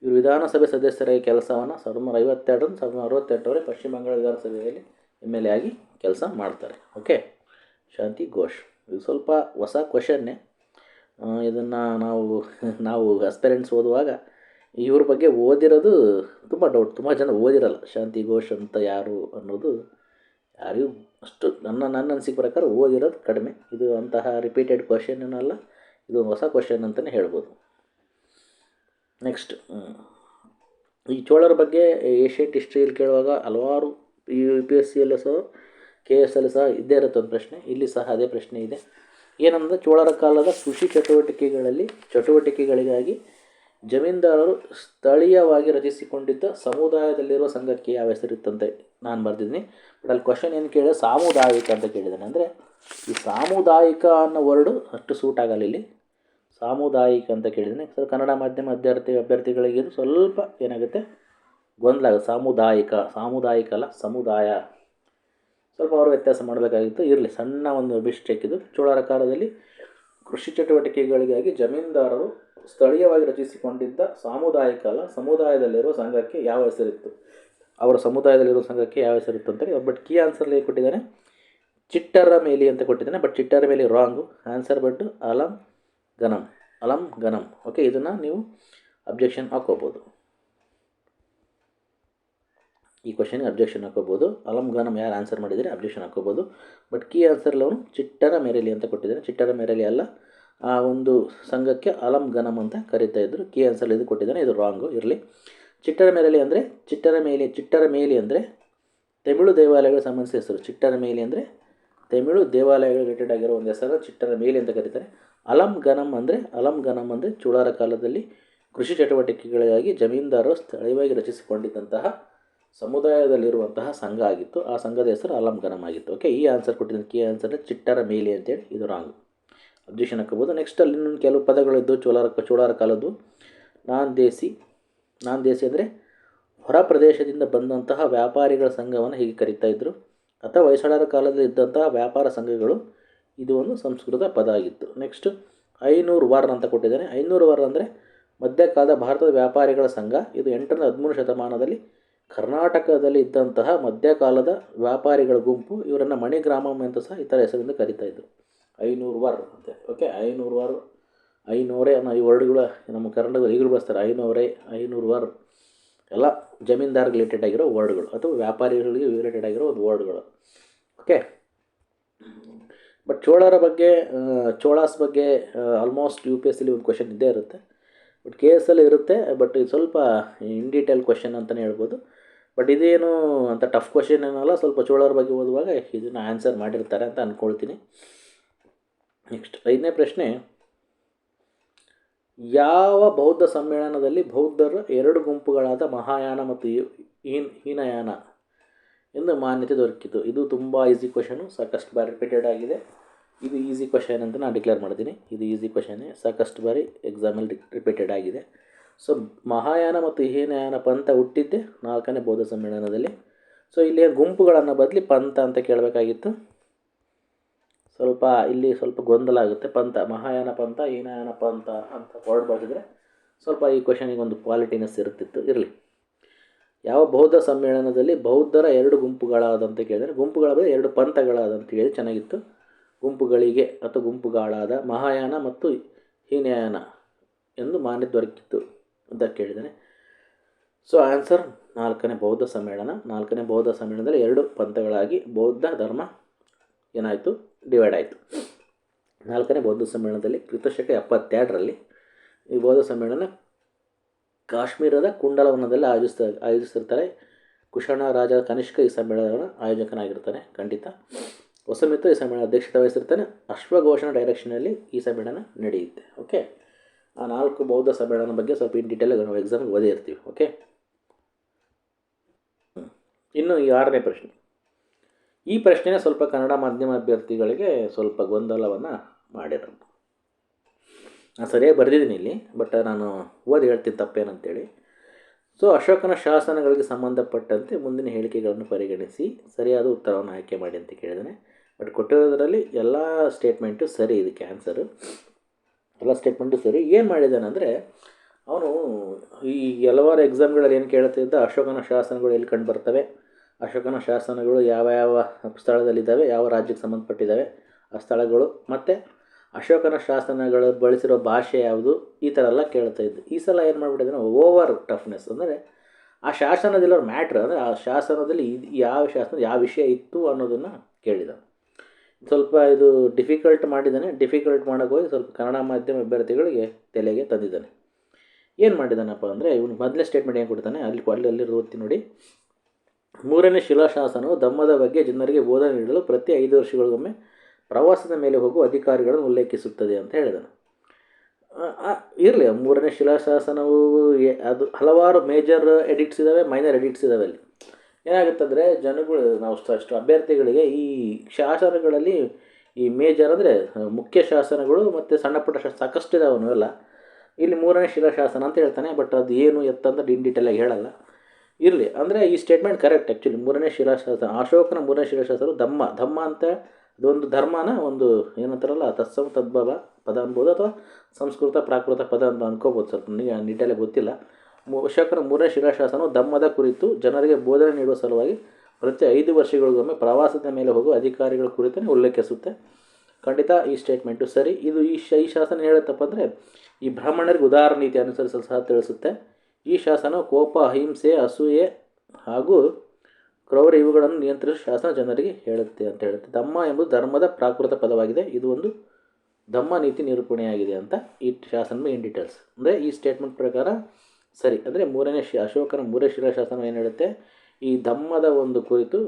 ಇವರು ವಿಧಾನಸಭೆ ಸದಸ್ಯರಾಗಿ ಕೆಲಸವನ್ನು 1952ರಿಂದ 1968ರವರೆಗೆ ಪಶ್ಚಿಮ ಬಂಗಾಳ ವಿಧಾನಸಭೆಯಲ್ಲಿ MLA ಆಗಿ ಕೆಲಸ ಮಾಡ್ತಾರೆ. ಓಕೆ, ಶಾಂತಿ ಘೋಷ್. ಇದು ಸ್ವಲ್ಪ ಹೊಸ ಕ್ವಶನ್ನೇ. ಇದನ್ನು ನಾವು ಆಸ್ಪಿರೆಂಟ್ಸ್ ಓದುವಾಗ ಇವ್ರ ಬಗ್ಗೆ ಓದಿರೋದು ತುಂಬ ಡೌಟ್. ತುಂಬ ಜನ ಓದಿರಲ್ಲ ಶಾಂತಿ ಘೋಷ್ ಅಂತ ಯಾರು ಅನ್ನೋದು ಯಾರಿಗೂ ಅಷ್ಟು ನನ್ನ ಅನಿಸಿಕೆ ಪ್ರಕಾರ ಓದಿರೋದು ಕಡಿಮೆ. ಇದು ಅಂತಹ ರಿಪೀಟೆಡ್ ಕ್ವಶನ್ ಏನಲ್ಲ, ಇದು ಹೊಸ ಕ್ವಶನ್ ಅಂತಲೇ ಹೇಳ್ಬೋದು. ನೆಕ್ಸ್ಟ್, ಈ ಚೋಳರ ಬಗ್ಗೆ ಏಷ್ಯನ್ ಹಿಸ್ಟ್ರಿಯಲ್ಲಿ ಕೇಳುವಾಗ ಹಲವಾರು UPSCಯಲ್ಲೂ ಸಹ KSಯಲ್ಲಿ ಸಹ ಇದ್ದೇ ಇರುತ್ತೆ ಒಂದು ಪ್ರಶ್ನೆ. ಇಲ್ಲಿ ಸಹ ಅದೇ ಪ್ರಶ್ನೆ ಇದೆ. ಏನಂದರೆ, ಚೋಳರ ಕಾಲದ ಕೃಷಿ ಚಟುವಟಿಕೆಗಳಿಗಾಗಿ ಜಮೀನ್ದಾರರು ಸ್ಥಳೀಯವಾಗಿ ರಚಿಸಿಕೊಂಡಿದ್ದ ಸಮುದಾಯದಲ್ಲಿರುವ ಸಂಘಕ್ಕೆ ಯಾವ ಹೆಸರಿತ್ತಂತೆ ನಾನು ಬರೆದಿದ್ದೀನಿ. ಬಟ್ ಅಲ್ಲಿ ಕ್ವಶನ್ ಏನು ಕೇಳಿದ್ರೆ ಸಾಮುದಾಯಿಕ ಅಂತ ಕೇಳಿದ್ದಾನೆ. ಅಂದರೆ ಈ ಸಾಮುದಾಯಿಕ ಅನ್ನೋ ವರ್ಡು ಅಷ್ಟು ಸೂಟ್ ಆಗಲ್ಲ ಇಲ್ಲಿ. ಸಾಮುದಾಯಿಕ ಅಂತ ಕೇಳಿದ್ದೀನಿ. ಸರ್, ಕನ್ನಡ ಮಾಧ್ಯಮ ಅಭ್ಯರ್ಥಿಗಳಿಗೆ ಇದು ಸ್ವಲ್ಪ ಏನಾಗುತ್ತೆ, ಗೊಂದಲ ಆಗುತ್ತೆ. ಸಾಮುದಾಯಿಕ ಅಲ್ಲ, ಸಮುದಾಯ. ಸ್ವಲ್ಪ ಅವರು ವ್ಯತ್ಯಾಸ ಮಾಡಬೇಕಾಗಿತ್ತು. ಇರಲಿ, ಸಣ್ಣ ಒಂದು ಮಿಸ್ಟೇಕ್ ಇದು. ಚೋಳರ ಕಾಲದಲ್ಲಿ ಕೃಷಿ ಚಟುವಟಿಕೆಗಳಿಗಾಗಿ ಜಮೀನ್ದಾರರು ಸ್ಥಳೀಯವಾಗಿ ರಚಿಸಿಕೊಂಡಿದ್ದ ಸಾಮುದಾಯಿಕ ಅಲ್ಲ, ಸಮುದಾಯದಲ್ಲಿರುವ ಸಂಘಕ್ಕೆ ಯಾವ ಹೆಸರಿತ್ತು? ಅವರ ಸಮುದಾಯದಲ್ಲಿರುವ ಸಂಘಕ್ಕೆ ಯಾವ ಹೆಸರಿತ್ತು ಅಂತೇಳಿ. ಬಟ್ ಕೀ ಆನ್ಸರ್ಲಿ ಕೊಟ್ಟಿದ್ದಾನೆ ಚಿಟ್ಟರ ಮೇಲಿ ಅಂತ ಕೊಟ್ಟಿದ್ದಾನೆ. ಬಟ್ ಚಿಟ್ಟರ ಮೇಲಿ ರಾಂಗು ಆನ್ಸರ್. ಬಟ್ ಅಲಂ ಗನಂ. ಓಕೆ, ಇದನ್ನು ನೀವು ಅಬ್ಜೆಕ್ಷನ್ ಹಾಕೋಬೋದು. ಈ ಕ್ವಶನ್ಗೆ ಅಬ್ಜೆಕ್ಷನ್ ಹಾಕೋಬೋದು. ಅಲಂ ಗನಂ ಯಾರು ಆನ್ಸರ್ ಮಾಡಿದರೆ ಅಬ್ಜೆಕ್ಷನ್ ಹಾಕೋಬೋದು. ಬಟ್ ಕೀ ಆನ್ಸರ್ಲಿ ಅವನು ಚಿಟ್ಟರ ಮೇರೆಲಿ ಅಂತ ಕೊಟ್ಟಿದ್ದಾನೆ. ಚಿಟ್ಟರ ಮೇರೆಲಿ ಅಲ್ಲ, ಆ ಒಂದು ಸಂಘಕ್ಕೆ ಅಲಂ ಗನಂ ಅಂತ ಕರೀತಾ ಇದ್ದರು. ಕೀ ಆನ್ಸರ್ ಇದು ಕೊಟ್ಟಿದ್ದಾನೆ, ಇದು ರಾಂಗು. ಇರಲಿ. ಚಿಟ್ಟರ ಮೇರೆಲಿ ಅಂದರೆ ಚಿಟ್ಟರ ಮೇಲಿ ಅಂದರೆ ತಮಿಳು ದೇವಾಲಯಗಳಿಗೆ ಸಂಬಂಧಿಸಿದ ಹೆಸರು. ಚಿಟ್ಟರ ಮೇಲಿ ಅಂದರೆ ತಮಿಳು ದೇವಾಲಯಗಳು ರಿಲೇಟೆಡ್ ಆಗಿರೋ ಒಂದು ಹೆಸರು ಚಿಟ್ಟರ ಮೇಲಿ ಅಂತ ಕರೀತಾರೆ. ಅಲಂ ಗನಂ ಅಂದರೆ ಚೋಳರ ಕಾಲದಲ್ಲಿ ಕೃಷಿ ಚಟುವಟಿಕೆಗಳಿಗಾಗಿ ಜಮೀನ್ದಾರರು ಸ್ಥಳೀಯವಾಗಿ ರಚಿಸಿಕೊಂಡಿದ್ದಂತಹ ಸಮುದಾಯದಲ್ಲಿರುವಂತಹ ಸಂಘ ಆಗಿತ್ತು. ಆ ಸಂಘದ ಹೆಸರು ಅಲಂ ಗನಂ ಆಗಿತ್ತು. ಓಕೆ, ಈ ಆನ್ಸರ್ ಕೊಟ್ಟಿದ್ದೀನಿ. ಕೀ ಆನ್ಸರ್ ಚಿಟ್ಟರ ಮೇಲಿ ಅಂತೇಳಿ, ಇದು ರಾಂಗ್. ಅಬ್ಜೆಕ್ಷನ್ ಹಾಕೋಬೋದು. ನೆಕ್ಸ್ಟ್ ಅಲ್ಲಿ ಇನ್ನೊಂದು ಕೆಲವು ಪದಗಳಿದ್ದು ಚೋಳರ ಕಾಲದ್ದು. ನಾನ್ ದೇಸಿ ಅಂದರೆ ಹೊರ ಪ್ರದೇಶದಿಂದ ಬಂದಂತಹ ವ್ಯಾಪಾರಿಗಳ ಸಂಘವನ್ನು ಹೀಗೆ ಕರೀತಾ ಇದ್ದರು. ಅಥವಾ ಹೊಯ್ಸಳರ ಕಾಲದಲ್ಲಿ ಇದ್ದಂತಹ ವ್ಯಾಪಾರ ಸಂಘಗಳು. ಇದು ಒಂದು ಸಂಸ್ಕೃತ ಪದ ಆಗಿತ್ತು. ನೆಕ್ಸ್ಟ್, ಐನೂರು ವಾರ್ ಅಂತ ಕೊಟ್ಟಿದ್ದಾನೆ. 500 ವಾರ್ ಅಂದರೆ ಮಧ್ಯಕಾಲದ ಭಾರತದ ವ್ಯಾಪಾರಿಗಳ ಸಂಘ. ಇದು 8ನೇ 13ನೇ ಶತಮಾನದಲ್ಲಿ ಕರ್ನಾಟಕದಲ್ಲಿ ಇದ್ದಂತಹ ಮಧ್ಯಕಾಲದ ವ್ಯಾಪಾರಿಗಳ ಗುಂಪು. ಇವರನ್ನು ಮಣಿಗ್ರಾಮಂ ಅಂತ ಸಹ ಇತರ ಹೆಸರಿಂದ ಕರೀತಾ ಇದ್ದರು. 500 ವಾರ್ ಅಂತೆ. ಓಕೆ, 500 ವಾರ್, 500 ಅನ್ನೋ ಈ ವರ್ಡ್ಗಳು ನಮ್ಮ ಕನ್ನಡದಲ್ಲಿ ಈಗಲೂ ಬಳಸ್ತಾರೆ. 500 ವಾರ್ ಎಲ್ಲ ಜಮೀನ್ದಾರ್ ರಿಲೇಟೆಡ್ ಆಗಿರೋ ವರ್ಡ್ಗಳು ಅಥವಾ ವ್ಯಾಪಾರಿಗಳಿಗೆ ರಿಲೇಟೆಡ್ ಆಗಿರೋ ಒಂದು ವರ್ಡ್ಗಳು. ಓಕೆ, ಬಟ್ ಚೋಳಾಸ್ ಬಗ್ಗೆ ಆಲ್ಮೋಸ್ಟ್ UPSCಲಿ ಒಂದು ಕ್ವಶನ್ ಇದ್ದೇ ಇರುತ್ತೆ. ಬಟ್ KSಲ್ಲಿ ಇರುತ್ತೆ. ಬಟ್ ಇದು ಸ್ವಲ್ಪ ಇನ್ ಡೀಟೇಲ್ ಕ್ವಶನ್ ಅಂತಲೇ ಹೇಳ್ಬೋದು. ಬಟ್ ಇದೇನು ಅಂತ ಟಫ್ ಕ್ವಶನ್ ಏನಲ್ಲ. ಸ್ವಲ್ಪ ಚೋಳರ ಬಗ್ಗೆ ಓದುವಾಗ ಇದನ್ನು ಆನ್ಸರ್ ಮಾಡಿರ್ತಾರೆ ಅಂತ ಅಂದ್ಕೊಳ್ತೀನಿ. ನೆಕ್ಸ್ಟ್, 5ನೇ ಪ್ರಶ್ನೆ. ಯಾವ ಬೌದ್ಧ ಸಮ್ಮೇಳನದಲ್ಲಿ ಬೌದ್ಧರ 2 ಗುಂಪುಗಳಾದ ಮಹಾಯಾನ ಮತ್ತು ಹೀನಯಾನ ಎಂದು ಮಾನ್ಯತೆ ದೊರಕಿತು? ಇದು ತುಂಬ ಈಸಿ ಕ್ವಶನು, ಸಾಕಷ್ಟು ಬಾರಿ ರಿಪೀಟೆಡ್ ಆಗಿದೆ. ಇದು ಈಸಿ ಕ್ವಶನ್ ಅಂತ ನಾನು ಡಿಕ್ಲೇರ್ ಮಾಡ್ತೀನಿ. ಇದು ಈಸಿ ಕ್ವಶನ್ನೇ, ಸಾಕಷ್ಟು ಬಾರಿ ಎಕ್ಸಾಮಲ್ಲಿ ರಿಪೀಟೆಡ್ ಆಗಿದೆ. ಸೊ ಮಹಾಯಾನ ಮತ್ತು ಹೀನಯಾನ ಪಂಥ ಹುಟ್ಟಿದ್ದೆ 4ನೇ ಬೌದ್ಧ ಸಮ್ಮೇಳನದಲ್ಲಿ. ಸೊ ಇಲ್ಲಿ ಗುಂಪುಗಳನ್ನು ಬದಲಿ ಪಂಥ ಅಂತ ಕೇಳಬೇಕಾಗಿತ್ತು. ಇಲ್ಲಿ ಸ್ವಲ್ಪ ಗೊಂದಲ ಆಗುತ್ತೆ. ಮಹಾಯಾನ ಪಂಥ, ಹೀನಯಾನ ಪಂಥ ಅಂತ ವರ್ಡ್ ಬಳಸಿದ್ರೆ ಸ್ವಲ್ಪ ಈ ಕ್ವಶನಿಗೆ ಒಂದು ಕ್ವಾಲಿಟಿನೆಸ್ ಇರುತ್ತಿತ್ತು. ಇರಲಿ. ಯಾವ ಬೌದ್ಧ ಸಮ್ಮೇಳನದಲ್ಲಿ ಬೌದ್ಧರ 2 ಗುಂಪುಗಳಾದಂತ ಕೇಳಿದರೆ, ಗುಂಪುಗಳ ಬದಲು 2 ಪಂಥಗಳಾದಂತ ಕೇಳಿದರೆ ಚೆನ್ನಾಗಿತ್ತು. ಗುಂಪುಗಳಿಗೆ ಅಥವಾ ಗುಂಪುಗಳಾದ ಮಹಾಯಾನ ಮತ್ತು ಹೀನಯಾನ ಎಂದು ಮಾನ್ಯತೆ ದೊರಕಿತ್ತು ಅಂತ ಕೇಳಿದ್ದಾನೆ. ಸೊ ಆನ್ಸರ್ 4ನೇ ಬೌದ್ಧ ಸಮ್ಮೇಳನ. 4ನೇ ಬೌದ್ಧ ಸಮ್ಮೇಳನದಲ್ಲಿ 2 ಪಂಥಗಳಾಗಿ ಬೌದ್ಧ ಧರ್ಮ ಏನಾಯಿತು, ಡಿವೈಡ್ ಆಯಿತು. 4ನೇ ಬೌದ್ಧ ಸಮ್ಮೇಳನದಲ್ಲಿ ಕ್ರಿಸ್ತಶಕ 72ರಲ್ಲಿ ಈ ಬೌದ್ಧ ಸಮ್ಮೇಳನ ಕಾಶ್ಮೀರದ ಕುಂಡಲವನದಲ್ಲಿ ಆಯೋಜಿಸ್ತಿರ್ತಾರೆ. ಕುಶಾಣ ರಾಜ ಕನಿಷ್ಕ ಈ ಸಮ್ಮೇಳನದ ಆಯೋಜಕನಾಗಿರ್ತಾನೆ. ಖಂಡಿತ ವಸಮಿತ್ರ ಈ ಸಮ್ಮೇಳನ ಅಧ್ಯಕ್ಷತೆ ವಹಿಸಿರ್ತಾನೆ. ಅಶ್ವಘೋಷಣ ಡೈರೆಕ್ಷನಲ್ಲಿ ಈ ಸಮ್ಮೇಳನ ನಡೆಯುತ್ತೆ. ಓಕೆ, ಆ 4 ಬೌದ್ಧ ಸಮ್ಮೇಳನ ಬಗ್ಗೆ ಸ್ವಲ್ಪ ಇನ್ ಡೀಟೇಲ್ ನಾವು ಎಕ್ಸಾಮ್ಗೆ ಓದೇ ಇರ್ತೀವಿ. ಓಕೆ, ಇನ್ನು ಈ 6ನೇ ಪ್ರಶ್ನೆ. ಈ ಪ್ರಶ್ನೆನೇ ಸ್ವಲ್ಪ ಕನ್ನಡ ಮಾಧ್ಯಮ ಅಭ್ಯರ್ಥಿಗಳಿಗೆ ಸ್ವಲ್ಪ ಗೊಂದಲವನ್ನು ಮಾಡಿರೋದು. ನಾನು ಸರಿಯಾಗಿ ಬರೆದಿದ್ದೀನಿ ಇಲ್ಲಿ, ಬಟ್ ನಾನು ಓದಿ ಹೇಳ್ತೀನಿ ತಪ್ಪೇನಂತೇಳಿ. ಸೊ ಅಶೋಕನ ಶಾಸನಗಳಿಗೆ ಸಂಬಂಧಪಟ್ಟಂತೆ ಮುಂದಿನ ಹೇಳಿಕೆಗಳನ್ನು ಪರಿಗಣಿಸಿ ಸರಿಯಾದ ಉತ್ತರವನ್ನು ಆಯ್ಕೆ ಮಾಡಿ ಅಂತ ಕೇಳಿದ್ದಾನೆ. ಬಟ್ ಕೊಟ್ಟಿರೋದ್ರಲ್ಲಿ ಎಲ್ಲ ಸ್ಟೇಟ್ಮೆಂಟು ಸರಿ, ಇದಕ್ಕೆ ಆನ್ಸರು ಎಲ್ಲ ಸ್ಟೇಟ್ಮೆಂಟು ಸರಿ. ಏನು ಮಾಡಿದ್ದಾನೆ ಅಂದರೆ ಅವನು ಈ ಹಲವಾರು ಎಕ್ಸಾಮ್ಗಳಲ್ಲಿ ಏನು ಕೇಳ್ತಿದ್ದ, ಅಶೋಕನ ಶಾಸನಗಳು ಎಲ್ಲಿ ಕಂಡು ಬರ್ತವೆ, ಅಶೋಕನ ಶಾಸನಗಳು ಯಾವ ಯಾವ ಸ್ಥಳದಲ್ಲಿದ್ದಾವೆ, ಯಾವ ರಾಜ್ಯಕ್ಕೆ ಸಂಬಂಧಪಟ್ಟಿದ್ದಾವೆ ಆ ಸ್ಥಳಗಳು, ಮತ್ತು ಅಶೋಕನ ಶಾಸನಗಳು ಬಳಸಿರೋ ಭಾಷೆ ಯಾವುದು, ಈ ಥರ ಎಲ್ಲ ಕೇಳ್ತಾ ಇದ್ದು. ಈ ಸಲ ಏನು ಮಾಡಿಬಿಟ್ಟಿದ್ದಾನೆ, ಓವರ್ ಟಫ್ನೆಸ್, ಅಂದರೆ ಆ ಶಾಸನದಲ್ಲಿರೋ ಮ್ಯಾಟ್ರ್, ಅಂದರೆ ಆ ಶಾಸನದಲ್ಲಿ ಯಾವ ಶಾಸನ ಯಾವ ವಿಷಯ ಇತ್ತು ಅನ್ನೋದನ್ನು ಕೇಳಿದ. ಸ್ವಲ್ಪ ಇದು ಡಿಫಿಕಲ್ಟ್ ಮಾಡಿದ್ದಾನೆ. ಡಿಫಿಕಲ್ಟ್ ಮಾಡೋಕ್ಕೆ ಹೋಗಿ ಸ್ವಲ್ಪ ಕನ್ನಡ ಮಾಧ್ಯಮ ಅಭ್ಯರ್ಥಿಗಳಿಗೆ ತಲೆಗೆ ತಂದಿದ್ದಾನೆ. ಏನು ಮಾಡಿದ್ದಾನಪ್ಪ ಅಂದರೆ, ಇವನು ಮೊದಲೇ ಸ್ಟೇಟ್ಮೆಂಟ್ ಏನು ಕೊಡ್ತಾನೆ, ಅಲ್ಲಿ ಓದ್ತೀನಿ ನೋಡಿ. 3ನೇ ಶಿಲಾಶಾಸನವು ಧಮ್ಮದ ಬಗ್ಗೆ ಜನರಿಗೆ ಬೋಧನೆ ನೀಡಲು ಪ್ರತಿ 5 ವರ್ಷಗಳಿಗೊಮ್ಮೆ ಪ್ರವಾಸದ ಮೇಲೆ ಹೋಗುವ ಅಧಿಕಾರಿಗಳನ್ನು ಉಲ್ಲೇಖಿಸುತ್ತದೆ ಅಂತ ಹೇಳಿದನು. ಇರಲಿ, 3ನೇ ಶಿಲಾಶಾಸನವು ಅದು ಹಲವಾರು ಮೇಜರ್ ಎಡಿಟ್ಸ್ ಇದ್ದಾವೆ, ಮೈನರ್ ಎಡಿಟ್ಸ್ ಇದ್ದಾವೆ. ಅಲ್ಲಿ ಏನಾಗುತ್ತಂದರೆ ಜನಗಳು, ನಾವು ಅಷ್ಟು ಅಭ್ಯರ್ಥಿಗಳಿಗೆ ಈ ಶಾಸನಗಳಲ್ಲಿ ಈ ಮೇಜರ್ ಅಂದರೆ ಮುಖ್ಯ ಶಾಸನಗಳು ಮತ್ತು ಸಣ್ಣ ಪುಟ್ಟ ಸಾಕಷ್ಟು ಇದಾವೆ ಅವೆಲ್ಲ. ಇಲ್ಲಿ 3ನೇ ಶಿಲಾಶಾಸನ ಅಂತ ಹೇಳ್ತಾನೆ, ಬಟ್ ಅದು ಏನು ಎತ್ತಂತ ಡೀಟೇಲಾಗಿ ಹೇಳಲ್ಲ. ಇರಲಿ, ಅಂದರೆ ಈ ಸ್ಟೇಟ್ಮೆಂಟ್ ಕರೆಕ್ಟ್. ಆ್ಯಕ್ಚುಲಿ 3ನೇ ಶಿಲಾಶಾಸನ, ಅಶೋಕನ 3ನೇ ಶಿಲಾಶಾಸನ ಧಮ್ಮ ಅಂತ ಅದೊಂದು ಧರ್ಮನ ಒಂದು ಏನಂತಾರಲ್ಲ ತತ್ಸಮ ತದ್ಭವ ಪದ ಅನ್ಬೋದು, ಅಥವಾ ಸಂಸ್ಕೃತ ಪ್ರಾಕೃತ ಪದ ಅಂತ ಅನ್ಕೋಬೋದು. ಸ್ವಲ್ಪ ನೀಟಾಗಿ ಗೊತ್ತಿಲ್ಲ. ಅಶೋಕನ 3ನೇ ಶಿಲಾಶಾಸನವು ಧಮ್ಮದ ಕುರಿತು ಜನರಿಗೆ ಬೋಧನೆ ನೀಡುವ ಸಲುವಾಗಿ ಪ್ರತಿ 5 ವರ್ಷಗಳಿಗೊಮ್ಮೆ ಪ್ರವಾಸದ ಮೇಲೆ ಹೋಗುವ ಅಧಿಕಾರಿಗಳ ಕುರಿತೇ ಉಲ್ಲೇಖಿಸುತ್ತೆ. ಖಂಡಿತ ಈ ಸ್ಟೇಟ್ಮೆಂಟು ಸರಿ. ಇದು ಈ ಶಾಸನ ಹೇಳುತ್ತಪ್ಪ ಅಂದರೆ ಈ ಬ್ರಾಹ್ಮಣರಿಗೆ ಉದಾರ ನೀತಿ ಅನುಸರಿಸಲು ಸಹ ತಿಳಿಸುತ್ತೆ. ಈ ಶಾಸನ ಕೋಪ, ಅಹಿಂಸೆ, ಅಸೂಯೆ ಹಾಗೂ ಕ್ರೌರ್ಯ ಇವುಗಳನ್ನು ನಿಯಂತ್ರಿಸುವ ಶಾಸನ ಜನರಿಗೆ ಹೇಳುತ್ತೆ ಅಂತ ಹೇಳುತ್ತೆ. ಧಮ್ಮ ಎಂಬುದು ಧರ್ಮದ ಪ್ರಾಕೃತ ಪದವಾಗಿದೆ. ಇದು ಒಂದು ಧಮ್ಮ ನೀತಿ ನಿರೂಪಣೆಯಾಗಿದೆ ಅಂತ ಈ ಶಾಸನ ಇನ್ ಡೀಟೇಲ್ಸ್. ಅಂದರೆ ಈ ಸ್ಟೇಟ್ಮೆಂಟ್ ಪ್ರಕಾರ ಸರಿ. ಅಂದರೆ ಅಶೋಕನ 3ನೇ ಶಿಲಾಶಾಸನ ಏನು ಹೇಳುತ್ತೆ, ಈ ಧಮ್ಮದ ಒಂದು ಕುರಿತು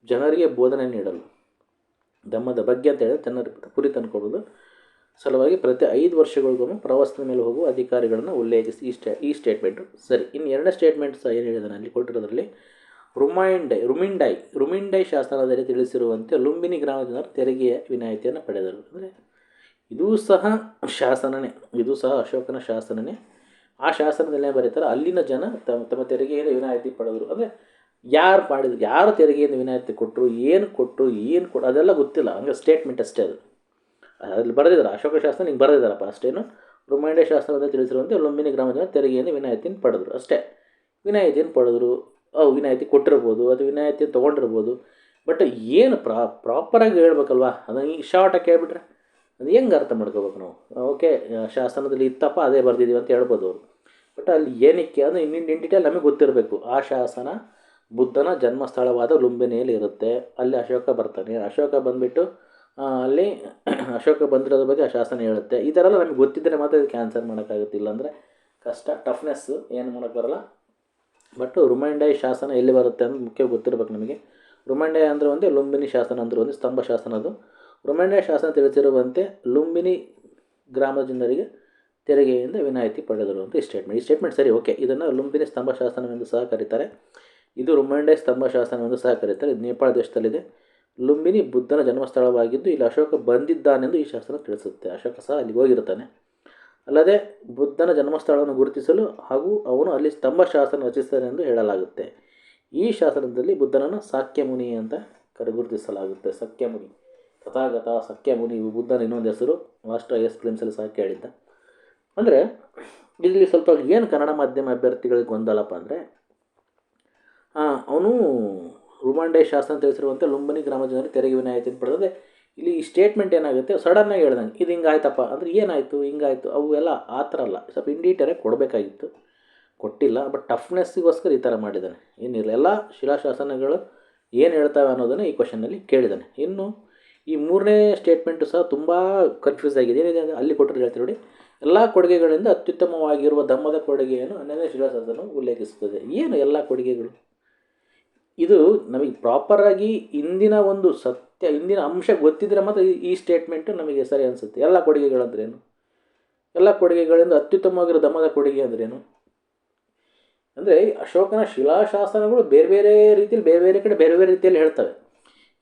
ಜನರಿಗೆ ಬೋಧನೆ ನೀಡಲು, ಧಮ್ಮದ ಬಗ್ಗೆ ಅಂತ ಹೇಳಿದ್ರೆ ಜನರ ಕುರಿತು ಅನ್ಕೊಬೋದು ಸಲುವಾಗಿ ಪ್ರತಿ 5 ವರ್ಷಗಳಿಗೊಮ್ಮೆ ಪ್ರವಾಸದ ಮೇಲೆ ಹೋಗುವ ಅಧಿಕಾರಿಗಳನ್ನು ಉಲ್ಲೇಖಿಸಿ ಈ ಸ್ಟೇಟ್ಮೆಂಟು ಸರಿ. ಇನ್ನು 2ನೇ ಸ್ಟೇಟ್ಮೆಂಟ್ ಸಹ ಏನು ಹೇಳಿದಾನೆ ಅಲ್ಲಿ ಕೊಟ್ಟಿರೋದ್ರಲ್ಲಿ, ರುಮಿಂಡೈ ಶಾಸನದಲ್ಲಿ ತಿಳಿಸಿರುವಂತೆ ಲುಂಬಿನಿ ಗ್ರಾಮದ ಜನರು ತೆರಿಗೆಯ ವಿನಾಯಿತಿಯನ್ನು ಪಡೆದರು. ಅಂದರೆ ಇದೂ ಸಹ ಶಾಸನನೇ, ಇದು ಸಹ ಅಶೋಕನ ಶಾಸನನೇ. ಆ ಶಾಸನದಲ್ಲೇ ಬರೀತಾರೆ, ಅಲ್ಲಿನ ಜನ ತಮ್ಮ ತೆರಿಗೆಯಿಂದ ವಿನಾಯಿತಿ ಪಡೆದರು. ಅಂದರೆ ಯಾರು ಮಾಡಿದ್ರು, ಯಾರು ತೆರಿಗೆಯಿಂದ ವಿನಾಯಿತಿ ಕೊಟ್ಟರು, ಏನು ಅದೆಲ್ಲ ಗೊತ್ತಿಲ್ಲ. ಹಂಗೆ ಸ್ಟೇಟ್ಮೆಂಟ್ ಅಷ್ಟೇ. ಅದು ಅಲ್ಲಿ ಬರೆದಿದ್ದಾರೆ, ಅಶೋಕ ಶಾಸನ ಹಿಂಗೆ ಬರೆದಿದ್ದಾರಪ್ಪ ಅಷ್ಟೇನು. ರುಮೈಂಡೆ ಶಾಸನದಲ್ಲಿ ತಿಳಿಸಿರುವಂತೆ ಲುಂಬಿನಿ ಗ್ರಾಮದ ಜನ ತೆರಿಗೆಯಿಂದ ವಿನಾಯಿತಿಯನ್ನು ಪಡೆದರು ಅಷ್ಟೇ. ವಿನಾಯಿತಿಯನ್ನು ಪಡೆದರು, ವಿನಾಯಿತಿ ಕೊಟ್ಟಿರ್ಬೋದು ಅಥವಾ ವಿನಾಯಿತಿಯನ್ನು ತೊಗೊಂಡಿರ್ಬೋದು. ಬಟ್ ಏನು ಪ್ರಾಪರಾಗಿ ಹೇಳ್ಬೇಕಲ್ವಾ, ಅದನ್ನು ಈಗ ಶಾರ್ಟಾಗಿ ಕೇಳಿಬಿಟ್ರೆ ಅದು ಹೆಂಗೆ ಅರ್ಥ ಮಾಡ್ಕೋಬೇಕು ನಾವು. ಓಕೆ, ಶಾಸನದಲ್ಲಿ ಇತ್ತಪ್ಪ ಅದೇ ಬರೆದಿದ್ದೀವಿ ಅಂತ ಹೇಳ್ಬೋದು ಅವರು. ಬಟ್ ಅಲ್ಲಿ ಏನಕ್ಕೆ ಅಂದರೆ ಇನ್ ಡೀಟೇಲ್ ನಮಗೆ ಗೊತ್ತಿರಬೇಕು. ಆ ಶಾಸನ ಬುದ್ಧನ ಜನ್ಮಸ್ಥಳವಾದ ಲುಂಬಿನಿಯಲ್ಲಿ ಇರುತ್ತೆ. ಅಲ್ಲಿ ಅಶೋಕ ಬರ್ತಾನೆ. ಅಶೋಕ ಬಂದುಬಿಟ್ಟು ಅಲ್ಲಿ ಅಶೋಕ ಬಂದಿರೋದ್ರ ಬಗ್ಗೆ ಆ ಶಾಸನ ಹೇಳುತ್ತೆ. ಈ ಥರ ಎಲ್ಲ ನಮಗೆ ಗೊತ್ತಿದ್ದರೆ ಮಾತ್ರ ಇದಕ್ಕೆ ಆನ್ಸರ್ ಮಾಡೋಕ್ಕಾಗುತ್ತಿಲ್ಲ, ಅಂದರೆ ಕಷ್ಟ, ಟಫ್ನೆಸ್ಸು ಏನು ಮಾಡೋಕ್ಕೆ ಬರೋಲ್ಲ. ಬಟ್ ರುಮೈಂಡೈ ಶಾಸನ ಎಲ್ಲಿ ಬರುತ್ತೆ ಅಂತ ಮುಖ್ಯವಾಗಿ ಗೊತ್ತಿರಬೇಕು ನಮಗೆ. ರುಮೈಂಡೈ ಅಂದರೆ ಒಂದು, ಲುಂಬಿನಿ ಶಾಸನ ಅಂದರೆ ಒಂದು ಸ್ತಂಭ ಶಾಸನ. ಅದು ರುಮೈಂಡೈ ಶಾಸನ ತಿಳಿಸಿರುವಂತೆ ಲುಂಬಿನಿ ಗ್ರಾಮದ ಜನರಿಗೆ ತೆರಿಗೆಯಿಂದ ವಿನಾಯಿತಿ ಪಡೆದರು ಅಂತ ಈ ಸ್ಟೇಟ್ಮೆಂಟ್ ಸರಿ. ಓಕೆ, ಇದನ್ನು ಲುಂಬಿನಿ ಸ್ತಂಭ ಶಾಸನವೆಂದು ಸಹ ಕರೀತಾರೆ. ಇದು ರುಮೈಂಡೈ ಸ್ತಂಭ ಶಾಸನವೆಂದು ಸಹ ಕರೀತಾರೆ. ಇದು ನೇಪಾಳ ದೇಶದಲ್ಲಿದೆ. ಲುಂಬಿನಿ ಬುದ್ಧನ ಜನ್ಮಸ್ಥಳವಾಗಿದ್ದು ಇಲ್ಲಿ ಅಶೋಕ ಬಂದಿದ್ದಾನೆಂದು ಈ ಶಾಸನ ತಿಳಿಸುತ್ತೆ. ಅಶೋಕ ಸಹ ಅಲ್ಲಿಗೆ ಹೋಗಿರ್ತಾನೆ. ಅಲ್ಲದೆ ಬುದ್ಧನ ಜನ್ಮಸ್ಥಳವನ್ನು ಗುರುತಿಸಲು ಹಾಗೂ ಅವನು ಅಲ್ಲಿ ಸ್ತಂಭ ಶಾಸನ ರಚಿಸ್ತಾನೆ ಎಂದು ಹೇಳಲಾಗುತ್ತೆ. ಈ ಶಾಸನದಲ್ಲಿ ಬುದ್ಧನನ್ನು ಸಾಕ್ಯಮುನಿ ಅಂತ ಗುರುತಿಸಲಾಗುತ್ತೆ. ಸಕ್ಯಮುನಿ, ತಥಾಗತ, ಸಕ್ಯಮುನಿ, ಇವು ಬುದ್ಧನ ಇನ್ನೊಂದು ಹೆಸರು. ಮಾಸ್ಟರ್ IAS ಫಿಲ್ಮ್ಸಲ್ಲಿ ಸಹ ಕೇಳಿದ್ದ. ಅಂದರೆ ಇಲ್ಲಿ ಸ್ವಲ್ಪ ಏನು ಕನ್ನಡ ಮಾಧ್ಯಮ ಅಭ್ಯರ್ಥಿಗಳಿಗೆ ಗೊಂದಲಪ್ಪ ಅಂದರೆ, ಅವನು ರುಮೈಂಡೈ ಶಾಸನ ತಿಳಿಸಿರುವಂತೆ ಲುಂಬಿನಿ ಗ್ರಾಮ ಜನರಿಗೆ ತೆರಿಗೆ ವಿನಾಯಿತಿಯನ್ನು ಪಡೆದರೆ ಇಲ್ಲಿ ಈ ಸ್ಟೇಟ್ಮೆಂಟ್ ಏನಾಗುತ್ತೆ, ಸಡನ್ನಾಗಿ ಹೇಳ್ದಂಗೆ ಇದು ಹಿಂಗಾಯ್ತಪ್ಪ ಅಂದರೆ ಏನಾಯಿತು, ಹಿಂಗಾಯಿತು, ಅವು ಎಲ್ಲ ಆ ಥರ ಅಲ್ಲ. ಸ್ವಲ್ಪ ಇನ್ ಡೀಟೇಲಾಗಿ ಕೊಡಬೇಕಾಗಿತ್ತು, ಕೊಟ್ಟಿಲ್ಲ. ಬಟ್ ಟಫ್ನೆಸ್ಸಿಗೋಸ್ಕರ ಈ ಥರ ಮಾಡಿದ್ದಾನೆ. ಏನಿರಲಿ, ಎಲ್ಲ ಶಿಲಾಶಾಸನಗಳು ಏನು ಹೇಳ್ತವೆ ಅನ್ನೋದನ್ನು ಈ ಕ್ವಶನ್ನಲ್ಲಿ ಕೇಳಿದ್ದಾನೆ. ಇನ್ನು ಈ 3ನೇ ಸ್ಟೇಟ್ಮೆಂಟು ಸಹ ತುಂಬ ಕನ್ಫ್ಯೂಸ್ ಆಗಿದೆ. ಏನಿದೆ ಅಂದರೆ ಅಲ್ಲಿ ಕೊಟ್ಟರು ಹೇಳ್ತೀವಿ ನೋಡಿ, ಎಲ್ಲ ಕೊಡುಗೆಗಳಿಂದ ಅತ್ಯುತ್ತಮವಾಗಿರುವ ಧಮ್ಮದ ಕೊಡುಗೆಯನ್ನು 12ನೇ ಶಿಲಾಶಾಸನವು ಉಲ್ಲೇಖಿಸುತ್ತದೆ. ಏನು ಎಲ್ಲ ಕೊಡುಗೆಗಳು? ಇದು ನಮಗೆ ಪ್ರಾಪರಾಗಿ ಇಂದಿನ ಒಂದು ಸತ್ಯ, ಇಂದಿನ ಅಂಶ ಗೊತ್ತಿದ್ದರೆ ಮಾತ್ರ ಈ ಸ್ಟೇಟ್ಮೆಂಟು ನಮಗೆ ಸರಿ ಅನಿಸುತ್ತೆ. ಎಲ್ಲ ಕೊಡುಗೆಗಳಂದ್ರೇನು, ಎಲ್ಲ ಕೊಡುಗೆಗಳಿಂದ ಅತ್ಯುತ್ತಮವಾಗಿರೋ ಧಮ್ಮದ ಕೊಡುಗೆ ಅಂದ್ರೇನು? ಅಂದರೆ ಅಶೋಕನ ಶಿಲಾಶಾಸನಗಳು ಬೇರೆ ಬೇರೆ ರೀತಿಯಲ್ಲಿ ಬೇರೆ ಬೇರೆ ಕಡೆ ಬೇರೆ ಬೇರೆ ರೀತಿಯಲ್ಲಿ ಹೇಳ್ತವೆ.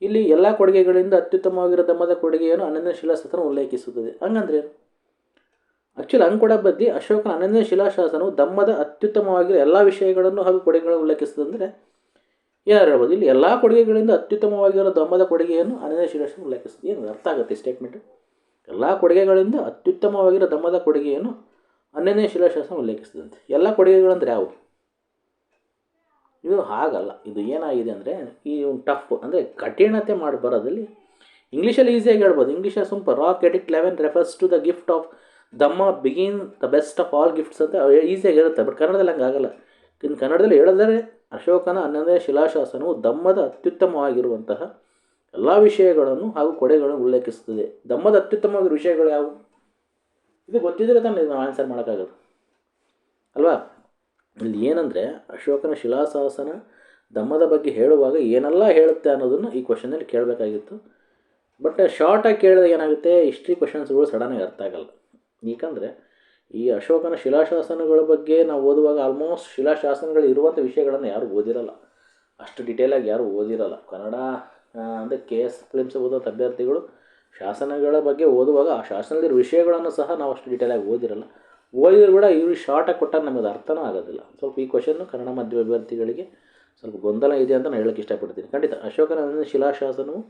ಇಲ್ಲಿ ಎಲ್ಲ ಕೊಡುಗೆಗಳಿಂದ ಅತ್ಯುತ್ತಮವಾಗಿರೋ ಧಮ್ಮದ ಕೊಡುಗೆಯನ್ನು 12ನೇ ಶಿಲಾಶಾಸನ ಉಲ್ಲೇಖಿಸುತ್ತದೆ. ಹಂಗಂದ್ರೇನು? ಆ್ಯಕ್ಚುಲಿ ಹಂಗೆ ಕೂಡ ಬದ್ದಿ ಅಶೋಕನ 12ನೇ ಶಿಲಾಶಾಸನವು ಧಮ್ಮದ ಅತ್ಯುತ್ತಮವಾಗಿರೋ ಎಲ್ಲ ವಿಷಯಗಳನ್ನು ಹಾಗೂ ಕೊಡುಗೆಗಳನ್ನು ಉಲ್ಲೇಖಿಸುತ್ತದೆ. ಅಂದರೆ ಏನಾರು ಹೇಳ್ಬೋದು. ಇಲ್ಲಿ ಎಲ್ಲ ಕೊಡುಗೆಗಳಿಂದ ಅತ್ಯುತ್ತಮವಾಗಿರೋ ಧಮ್ಮದ ಕೊಡುಗೆಯನ್ನು ಅನನ್ಯ ಶಿಲಾಶಾಸನ ಉಲ್ಲೇಖಿಸುತ್ತದೆ. ಏನು ಅರ್ಥ ಆಗುತ್ತೆ ಸ್ಟೇಟ್ಮೆಂಟು? ಎಲ್ಲ ಕೊಡುಗೆಗಳಿಂದ ಅತ್ಯುತ್ತಮವಾಗಿರೋ ಧಮ್ಮದ ಕೊಡುಗೆಯನ್ನು ಅನನ್ಯ ಶಿಲಾಶಾಸನ ಉಲ್ಲೇಖಿಸಿದಂತೆ. ಎಲ್ಲ ಕೊಡುಗೆಗಳಂದ್ರೆ ಯಾವುದು? ಇದು ಹಾಗಲ್ಲ. ಇದು ಏನಾಗಿದೆ ಅಂದರೆ ಈ ಒಂದು ಟಫ್ ಅಂದರೆ ಕಠಿಣತೆ ಮಾಡಿ ಬರೋದಲ್ಲಿ ಇಂಗ್ಲೀಷಲ್ಲಿ ಈಸಿಯಾಗಿ ಹೇಳ್ಬೋದು. ಇಂಗ್ಲೀಷಲ್ಲಿ ಸ್ವಲ್ಪ rock edict 11 refers to the gift of Dhamma ಬಿಗಿನ್ the best of all gifts ಅಂತ ಈಸಿಯಾಗಿ ಹೇಳುತ್ತೆ. ಬಟ್ ಕನ್ನಡದಲ್ಲಿ ಹಂಗೆ ಆಗಲ್ಲ. ಇನ್ನು ಕನ್ನಡದಲ್ಲಿ ಹೇಳಿದರೆ ಅಶೋಕನ 11ನೇ ಶಿಲಾಶಾಸನವು ಧಮ್ಮದ ಅತ್ಯುತ್ತಮವಾಗಿರುವಂತಹ ಎಲ್ಲ ವಿಷಯಗಳನ್ನು ಹಾಗೂ ಕೊಡೆಗಳನ್ನು ಉಲ್ಲೇಖಿಸುತ್ತದೆ. ಧಮ್ಮದ ಅತ್ಯುತ್ತಮವಾಗಿರೋ ವಿಷಯಗಳು ಯಾವುವು? ಇದು ಗೊತ್ತಿದ್ದರೆ ತಾನೇ ನಾವು ಆನ್ಸರ್ ಮಾಡೋಕ್ಕಾಗೋದು ಅಲ್ವಾ? ಇಲ್ಲಿ ಏನಂದರೆ ಅಶೋಕನ ಶಿಲಾಶಾಸನ ಧಮ್ಮದ ಬಗ್ಗೆ ಹೇಳುವಾಗ ಏನೆಲ್ಲ ಹೇಳುತ್ತೆ ಅನ್ನೋದನ್ನು ಈ ಕ್ವಶನಲ್ಲಿ ಕೇಳಬೇಕಾಗಿತ್ತು. ಬಟ್ ಶಾರ್ಟಾಗಿ ಕೇಳಿದಾಗ ಏನಾಗುತ್ತೆ, ಹಿಸ್ಟ್ರಿ ಕ್ವಶನ್ಸ್ಗಳು ಸಡನ್ನಾಗಿ ಅರ್ಥ ಆಗಲ್ಲ. ಏಕೆಂದರೆ ಈ ಅಶೋಕನ ಶಿಲಾಶಾಸನಗಳ ಬಗ್ಗೆ ನಾವು ಓದುವಾಗ ಆಲ್ಮೋಸ್ಟ್ ಶಿಲಾಶಾಸನಗಳು ಇರುವಂಥ ವಿಷಯಗಳನ್ನು ಯಾರೂ ಓದಿರಲ್ಲ, ಅಷ್ಟು ಡಿಟೇಲಾಗಿ ಯಾರೂ ಓದಿರಲ್ಲ. ಕನ್ನಡ ಅಂದರೆ KS ಫಿಲಿಮ್ಸ್ ಓದೋಂಥ ಅಭ್ಯರ್ಥಿಗಳು ಶಾಸನಗಳ ಬಗ್ಗೆ ಓದುವಾಗ ಆ ಶಾಸನದಲ್ಲಿರೋ ವಿಷಯಗಳನ್ನು ಸಹ ನಾವು ಅಷ್ಟು ಡೀಟೇಲಾಗಿ ಓದಿರಲ್ಲ. ಓದಿದ್ರು ಕೂಡ ಇವರು ಶಾರ್ಟಾಗಿ ಕೊಟ್ಟಾಗ ನಮಗೆ ಅರ್ಥನೂ ಆಗೋದಿಲ್ಲ. ಸ್ವಲ್ಪ ಈ ಕ್ವಶನ್ನು ಕನ್ನಡ ಮಾಧ್ಯಮ ಅಭ್ಯರ್ಥಿಗಳಿಗೆ ಸ್ವಲ್ಪ ಗೊಂದಲ ಇದೆ ಅಂತ ನಾನು ಹೇಳೋಕ್ಕೆ ಇಷ್ಟಪಡ್ತೀನಿ. ಖಂಡಿತ ಅಶೋಕನ ಶಿಲಾಶಾಸನವು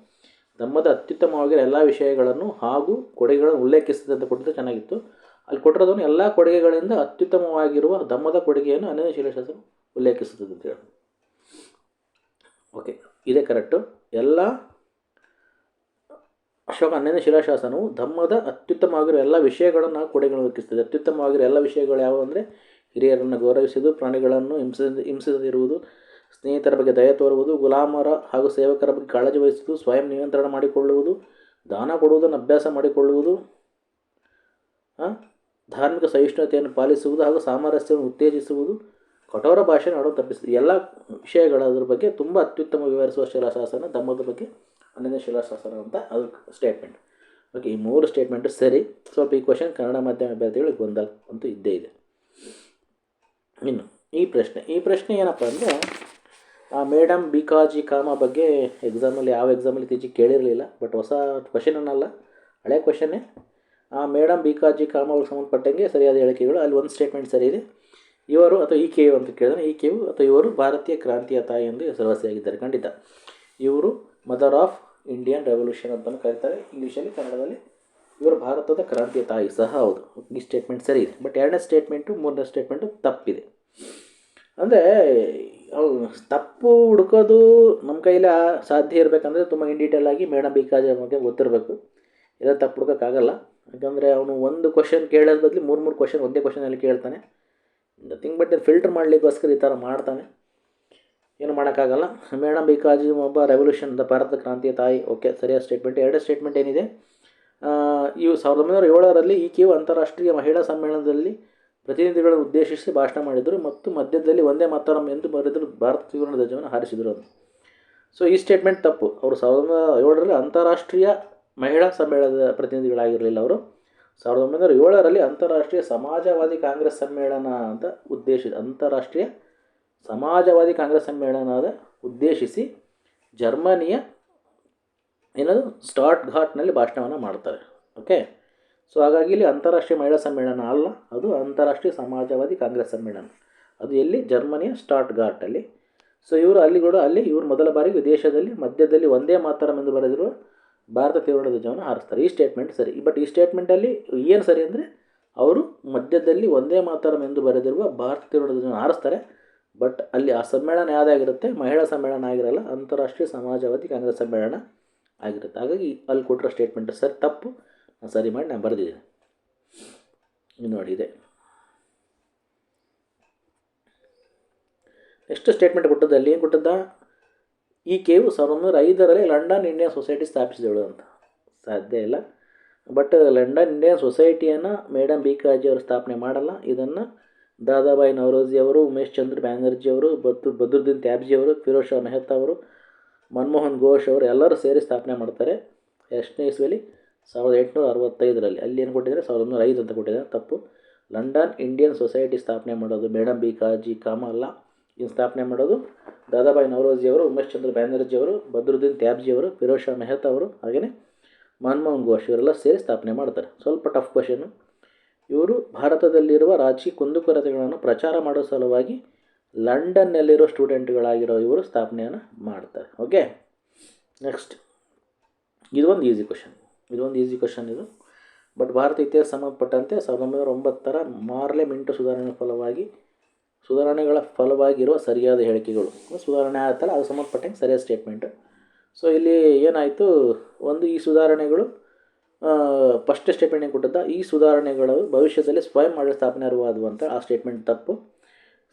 ಧಮ್ಮದ ಅತ್ಯುತ್ತಮವಾಗಿರೋ ಎಲ್ಲ ವಿಷಯಗಳನ್ನು ಹಾಗೂ ಕೊಡುಗೆಗಳನ್ನು ಉಲ್ಲೇಖಿಸಿದೆ ಅಂತ ಕೊಟ್ಟಿದ್ದು ಚೆನ್ನಾಗಿತ್ತು. ಅಲ್ಲಿ ಕೊಟ್ಟಿರೋದನ್ನು ಎಲ್ಲ ಕೊಡುಗೆಗಳಿಂದ ಅತ್ಯುತ್ತಮವಾಗಿರುವ ಧಮ್ಮದ ಕೊಡುಗೆಯನ್ನು ಅನನ್ಯ ಶಿಲಾಶಾಸನ ಉಲ್ಲೇಖಿಸುತ್ತದೆ ಅಂತ ಹೇಳಿ. ಓಕೆ, ಇದೇ ಕರೆಕ್ಟು. ಎಲ್ಲ ಅಶೋಕ 11ನೇ ಶಿಲಾಶಾಸನವು ಧಮ್ಮದ ಅತ್ಯುತ್ತಮವಾಗಿರೋ ಎಲ್ಲ ವಿಷಯಗಳನ್ನು ಕೊಡುಗೆಗಳನ್ನು ಉಲ್ಲೇಖಿಸುತ್ತದೆ. ಅತ್ಯುತ್ತಮವಾಗಿರೋ ಎಲ್ಲ ವಿಷಯಗಳು ಯಾವುವು ಅಂದರೆ ಹಿರಿಯರನ್ನು ಗೌರವಿಸುವುದು, ಪ್ರಾಣಿಗಳನ್ನು ಹಿಂಸಿಸದಿರುವುದು, ಸ್ನೇಹಿತರ ಬಗ್ಗೆ ದಯ ತೋರುವುದು, ಗುಲಾಮರ ಹಾಗೂ ಸೇವಕರ ಬಗ್ಗೆ ಕಾಳಜಿ ವಹಿಸುವುದು, ಸ್ವಯಂ ನಿಯಂತ್ರಣ ಮಾಡಿಕೊಳ್ಳುವುದು, ದಾನ ಕೊಡುವುದನ್ನು ಅಭ್ಯಾಸ ಮಾಡಿಕೊಳ್ಳುವುದು, ಧಾರ್ಮಿಕ ಸಹಿಷ್ಣುತೆಯನ್ನು ಪಾಲಿಸುವುದು ಹಾಗೂ ಸಾಮರಸ್ಯವನ್ನು ಉತ್ತೇಜಿಸುವುದು, ಕಠೋರ ಭಾಷೆಯನ್ನು ಆಡೋದು ತಪ್ಪಿಸುವುದು. ಎಲ್ಲ ವಿಷಯಗಳದ್ರ ಬಗ್ಗೆ ತುಂಬ ಅತ್ಯುತ್ತಮ ವಿವರಿಸುವ ಶಿಲಾಶಾಸನ ಧಮ್ಮದ ಬಗ್ಗೆ 11ನೇ ಶಿಲಾಶಾಸನ ಅಂತ ಅದು ಸ್ಟೇಟ್ಮೆಂಟ್. ಓಕೆ, ಈ 3 ಸ್ಟೇಟ್ಮೆಂಟು ಸರಿ. ಸ್ವಲ್ಪ ಈ ಕ್ವಶನ್ ಕನ್ನಡ ಮಾಧ್ಯಮ ಅಭ್ಯರ್ಥಿಗಳಿಗೆ ಗೊಂದಲ ಅಂತೂ ಇದ್ದೇ ಇದೆ. ಇನ್ನು ಈ ಪ್ರಶ್ನೆ ಏನಪ್ಪ ಅಂದರೆ ಮೇಡಮ್ ಬಿಕಾಜಿ ಕಾಮ ಬಗ್ಗೆ ಎಕ್ಸಾಮಲ್ಲಿ ಯಾವ ಎಕ್ಸಾಮಲ್ಲಿ ಇತ್ತೀಚೆಗೆ ಕೇಳಿರಲಿಲ್ಲ. ಬಟ್ ಹೊಸ ಕ್ವಶನ್ ಅನ್ನಲ್ಲ, ಹಳೆ ಕ್ವಶನ್ನೇ. ಮೇಡಮ್ ಬಿಕಾಜಿ ಕಾಮ ಅವ್ರಿಗೆ ಸಂಬಂಧಪಟ್ಟಂಗೆ ಸರಿಯಾದ ಹೇಳಿಕೆಗಳು. ಅಲ್ಲಿ ಒಂದು ಸ್ಟೇಟ್ಮೆಂಟ್ ಸರಿ ಇದೆ. ಇವರು ಅಥವಾ ಈಕೆಯು ಅಂತ ಕೇಳಿದ್ರೆ ಈಕೆಯು ಅಥವಾ ಇವರು ಭಾರತೀಯ ಕ್ರಾಂತಿಯ ತಾಯಿ ಎಂದು ಹೆಸರುವಾಸಿಯಾಗಿದ್ದಾರೆ. ಖಂಡಿತ ಇವರು ಮದರ್ ಆಫ್ ಇಂಡಿಯನ್ ರೆವಲ್ಯೂಷನ್ ಅಂತಲೂ ಕರೀತಾರೆ ಇಂಗ್ಲೀಷಲ್ಲಿ. ಕನ್ನಡದಲ್ಲಿ ಇವರು ಭಾರತದ ಕ್ರಾಂತಿಯ ತಾಯಿ ಸಹ ಹೌದು. ಈ ಸ್ಟೇಟ್ಮೆಂಟ್ ಸರಿ ಇದೆ. ಬಟ್ 2ನೇ ಸ್ಟೇಟ್ಮೆಂಟು 3ನೇ ಸ್ಟೇಟ್ಮೆಂಟು ತಪ್ಪಿದೆ. ಅಂದರೆ ತಪ್ಪು ಹುಡುಕೋದು ನಮ್ಮ ಕೈಲಿ ಸಾಧ್ಯ ಇರಬೇಕಂದ್ರೆ ತುಂಬ ಇನ್ ಡೀಟೇಲ್ ಆಗಿ ಮೇಡಮ್ ಬಿಕಾಜಿ ಬಗ್ಗೆ ಗೊತ್ತಿರಬೇಕು. ಇಲ್ಲ ತಪ್ಪು ಹುಡುಕೋಕ್ಕಾಗಲ್ಲ. ಯಾಕಂದರೆ ಅವನು ಒಂದು ಕ್ವಶನ್ ಕೇಳೋದು ಬದಲು 3 ಕ್ವಶನ್ ಒಂದೇ ಕ್ವಶನಲ್ಲಿ ಕೇಳ್ತಾನೆ. ನಥಿಂಗ್ ಬಟ್ ಫಿಲ್ಟರ್ ಮಾಡಲಿಕ್ಕೋಸ್ಕರ ಈ ಥರ ಮಾಡ್ತಾನೆ. ಏನು ಮಾಡೋಕ್ಕಾಗಲ್ಲ. ಮೇಡಮ್ ಬಿಕಾಜಿ ಒಬ್ಬ ರೆವಲ್ಯೂಷನ್ ಭಾರತದ ಕ್ರಾಂತಿಯ ತಾಯಿ. ಓಕೆ, ಸರಿಯಾದ ಸ್ಟೇಟ್ಮೆಂಟ್. 2ನೇ ಸ್ಟೇಟ್ಮೆಂಟ್ ಏನಿದೆ, ಇವು 1907ರಲ್ಲಿ ಈಕೆಯು ಅಂತಾರಾಷ್ಟ್ರೀಯ ಮಹಿಳಾ ಸಮ್ಮೇಳನದಲ್ಲಿ ಪ್ರತಿನಿಧಿಗಳನ್ನು ಉದ್ದೇಶಿಸಿ ಭಾಷಣ ಮಾಡಿದರು ಮತ್ತು ಮಧ್ಯದಲ್ಲಿ ಒಂದೇ ಮಾತರಂ ಎಂದು ಬರೆದರು ಭಾರತ ತ್ರಿವರ್ಣ ಧ್ವಜವನ್ನು ಹಾರಿಸಿದರು ಅಂತ. ಸೊ ಈ ಸ್ಟೇಟ್ಮೆಂಟ್ ತಪ್ಪು. ಅವರು 1907ರಲ್ಲಿ ಅಂತಾರಾಷ್ಟ್ರೀಯ ಮಹಿಳಾ ಸಮ್ಮೇಳನದ ಪ್ರತಿನಿಧಿಗಳಾಗಿರಲಿಲ್ಲ. ಅವರು 1907ರಲ್ಲಿ ಅಂತಾರಾಷ್ಟ್ರೀಯ ಸಮಾಜವಾದಿ ಕಾಂಗ್ರೆಸ್ ಸಮ್ಮೇಳನ ಅಂತ ಅಂತಾರಾಷ್ಟ್ರೀಯ ಸಮಾಜವಾದಿ ಕಾಂಗ್ರೆಸ್ ಸಮ್ಮೇಳನದ ಉದ್ದೇಶಿಸಿ ಜರ್ಮನಿಯ ಏನದು ಸ್ಟಾಟ್ಗಾರ್ಟ್ನಲ್ಲಿ ಭಾಷಣವನ್ನು ಮಾಡ್ತಾರೆ. ಓಕೆ, ಸೊ ಹಾಗಾಗಿ ಇಲ್ಲಿ ಅಂತಾರಾಷ್ಟ್ರೀಯ ಮಹಿಳಾ ಸಮ್ಮೇಳನ ಅಲ್ಲ, ಅದು ಅಂತಾರಾಷ್ಟ್ರೀಯ ಸಮಾಜವಾದಿ ಕಾಂಗ್ರೆಸ್ ಸಮ್ಮೇಳನ. ಅದು ಎಲ್ಲಿ? ಜರ್ಮನಿಯ ಸ್ಟಾಟ್ಗಾರ್ಟಲ್ಲಿ. ಸೊ ಇವರು ಅಲ್ಲಿ ಇವರು ಮೊದಲ ಬಾರಿಗೆ ದೇಶದಲ್ಲಿ ಮಧ್ಯದಲ್ಲಿ ಒಂದೇ ಮಾತರಂ ಎಂದು ಬರೆದಿರುವ ಭಾರತ ತ್ರಿವರ್ಣ ಧ್ವಜವನ್ನು ಹಾರಿಸ್ತಾರೆ. ಈ ಸ್ಟೇಟ್ಮೆಂಟ್ ಸರಿ. ಬಟ್ ಈ ಸ್ಟೇಟ್ಮೆಂಟಲ್ಲಿ ಏನು ಸರಿ ಅಂದರೆ ಅವರು ಮಧ್ಯದಲ್ಲಿ ಒಂದೇ ಮಾತರಂ ಎಂದು ಬರೆದಿರುವ ಭಾರತ ತ್ರಿವರ್ಣ ಧ್ವಜವನ್ನು ಹಾರಿಸ್ತಾರೆ. ಬಟ್ ಅಲ್ಲಿ ಆ ಸಮ್ಮೇಳನ ಯಾವುದಾಗಿರುತ್ತೆ? ಮಹಿಳಾ ಸಮ್ಮೇಳನ ಆಗಿರಲ್ಲ, ಅಂತಾರಾಷ್ಟ್ರೀಯ ಸಮಾಜವಾದಿ ಕಾಂಗ್ರೆಸ್ ಸಮ್ಮೇಳನ ಆಗಿರುತ್ತೆ. ಹಾಗಾಗಿ ಅಲ್ಲಿ ಕೊಟ್ಟಿರೋ ಸ್ಟೇಟ್ಮೆಂಟ್ ಸರಿ ತಪ್ಪು. ಸರಿ ಮಾಡಿ ನಾನು ಬರೆದಿದ್ದೀನಿ. ಇದು ನೋಡಿ ಇದೆ. ನೆಕ್ಸ್ಟ್ ಸ್ಟೇಟ್ಮೆಂಟ್ ಕೊಟ್ಟದ್ದು ಅಲ್ಲಿ ಏನು ಕೊಟ್ಟದ್ದ? ಈಕೆಯು 1905ರಲ್ಲಿ ಲಂಡನ್ ಇಂಡಿಯನ್ ಸೊಸೈಟಿ ಸ್ಥಾಪಿಸಿದಳು ಅಂತ. ಸಾಧ್ಯ ಇಲ್ಲ. ಬಟ್ ಲಂಡನ್ ಇಂಡಿಯನ್ ಸೊಸೈಟಿಯನ್ನು ಮೇಡಮ್ ಬಿಕಾಜಿ ಅವರು ಸ್ಥಾಪನೆ ಮಾಡಲ್ಲ. ಇದನ್ನು ದಾದಾಬಾಯಿ ನವರೋಜಿ ಅವರು, ಉಮೇಶ್ ಚಂದ್ರ ಬ್ಯಾನರ್ಜಿ ಅವರು, ಬದ್ರುದ್ದೀನ್ ತ್ಯಾಬ್ಜಿ ಅವರು, ಫಿರೋಜ್ ಶಾ ಮೆಹ್ತಾ ಅವರು, ಮನಮೋಹನ್ ಘೋಷ್ ಅವರು ಎಲ್ಲರೂ ಸೇರಿ ಸ್ಥಾಪನೆ ಮಾಡ್ತಾರೆ. ಎಷ್ಟನೇ ಇಸ್ವಿಯಲ್ಲಿ? 1865ರಲ್ಲಿ. ಅಲ್ಲಿ ಏನು ಕೊಟ್ಟಿದ್ದಾರೆ? 1905 ಅಂತ ಕೊಟ್ಟಿದ್ದಾರೆ. ತಪ್ಪು. ಲಂಡನ್ ಇಂಡಿಯನ್ ಸೊಸೈಟಿ ಸ್ಥಾಪನೆ ಮಾಡೋದು ಮೇಡಮ್ ಬಿಕಾಜಿ ಕಾಮ ಅಲ್ಲ. ಇನ್ನು ಸ್ಥಾಪನೆ ಮಾಡೋದು ದಾದಾಬಾಯಿ ನವರೋಜಿ ಅವರು, ಉಮೇಶ್ ಚಂದ್ರ ಬ್ಯಾನರ್ಜಿ ಅವರು, ಬದ್ರುದ್ದೀನ್ ತ್ಯಾಬ್ಜಿ ಅವರು, ಫಿರೋಜ್ ಶಾ ಮೆಹ್ತಾ ಅವರು, ಹಾಗೆಯೇ ಮನಮೋಹನ್ ಘೋಷ್ ಇವರೆಲ್ಲ ಸೇರಿ ಸ್ಥಾಪನೆ ಮಾಡ್ತಾರೆ. ಸ್ವಲ್ಪ ಟಫ್ ಕ್ವಶನು. ಇವರು ಭಾರತದಲ್ಲಿರುವ ರಾಜಕೀಯ ಕುಂದುಕೊರತೆಗಳನ್ನು ಪ್ರಚಾರ ಮಾಡುವ ಸಲುವಾಗಿ ಲಂಡನ್ನಲ್ಲಿರೋ ಸ್ಟೂಡೆಂಟ್ಗಳಾಗಿರೋ ಇವರು ಸ್ಥಾಪನೆಯನ್ನು ಮಾಡ್ತಾರೆ. ಓಕೆ, ನೆಕ್ಸ್ಟ್ ಇದೊಂದು ಈಸಿ ಕ್ವಶನ್ ಇದು. ಬಟ್ ಭಾರತ ಇತಿಹಾಸ ಸಂಬಂಧಪಟ್ಟಂತೆ 1909 ಮಾರ್ಲೆ ಮಿಂಟೋ ಸುಧಾರಣೆಗಳ ಫಲವಾಗಿರುವ ಸರಿಯಾದ ಹೇಳಿಕೆಗಳು. ಸುಧಾರಣೆ ಆಗುತ್ತಲ್ಲ, ಅದು ಸಂಬಂಧಪಟ್ಟಂಗೆ ಸರಿಯಾದ ಸ್ಟೇಟ್ಮೆಂಟು. ಸೊ ಇಲ್ಲಿ ಏನಾಯಿತು, ಒಂದು ಈ ಸುಧಾರಣೆಗಳು ಫಸ್ಟ್ ಸ್ಟೇಟ್ಮೆಂಟ್ ಕೊಟ್ಟಿದ್ದ, ಈ ಸುಧಾರಣೆಗಳು ಭವಿಷ್ಯದಲ್ಲಿ ಸ್ವಯಂ ಆಡಳಿತ ಸ್ಥಾಪನೆ ಅರಿವಾದವು ಅಂತ. ಆ ಸ್ಟೇಟ್ಮೆಂಟ್ ತಪ್ಪು.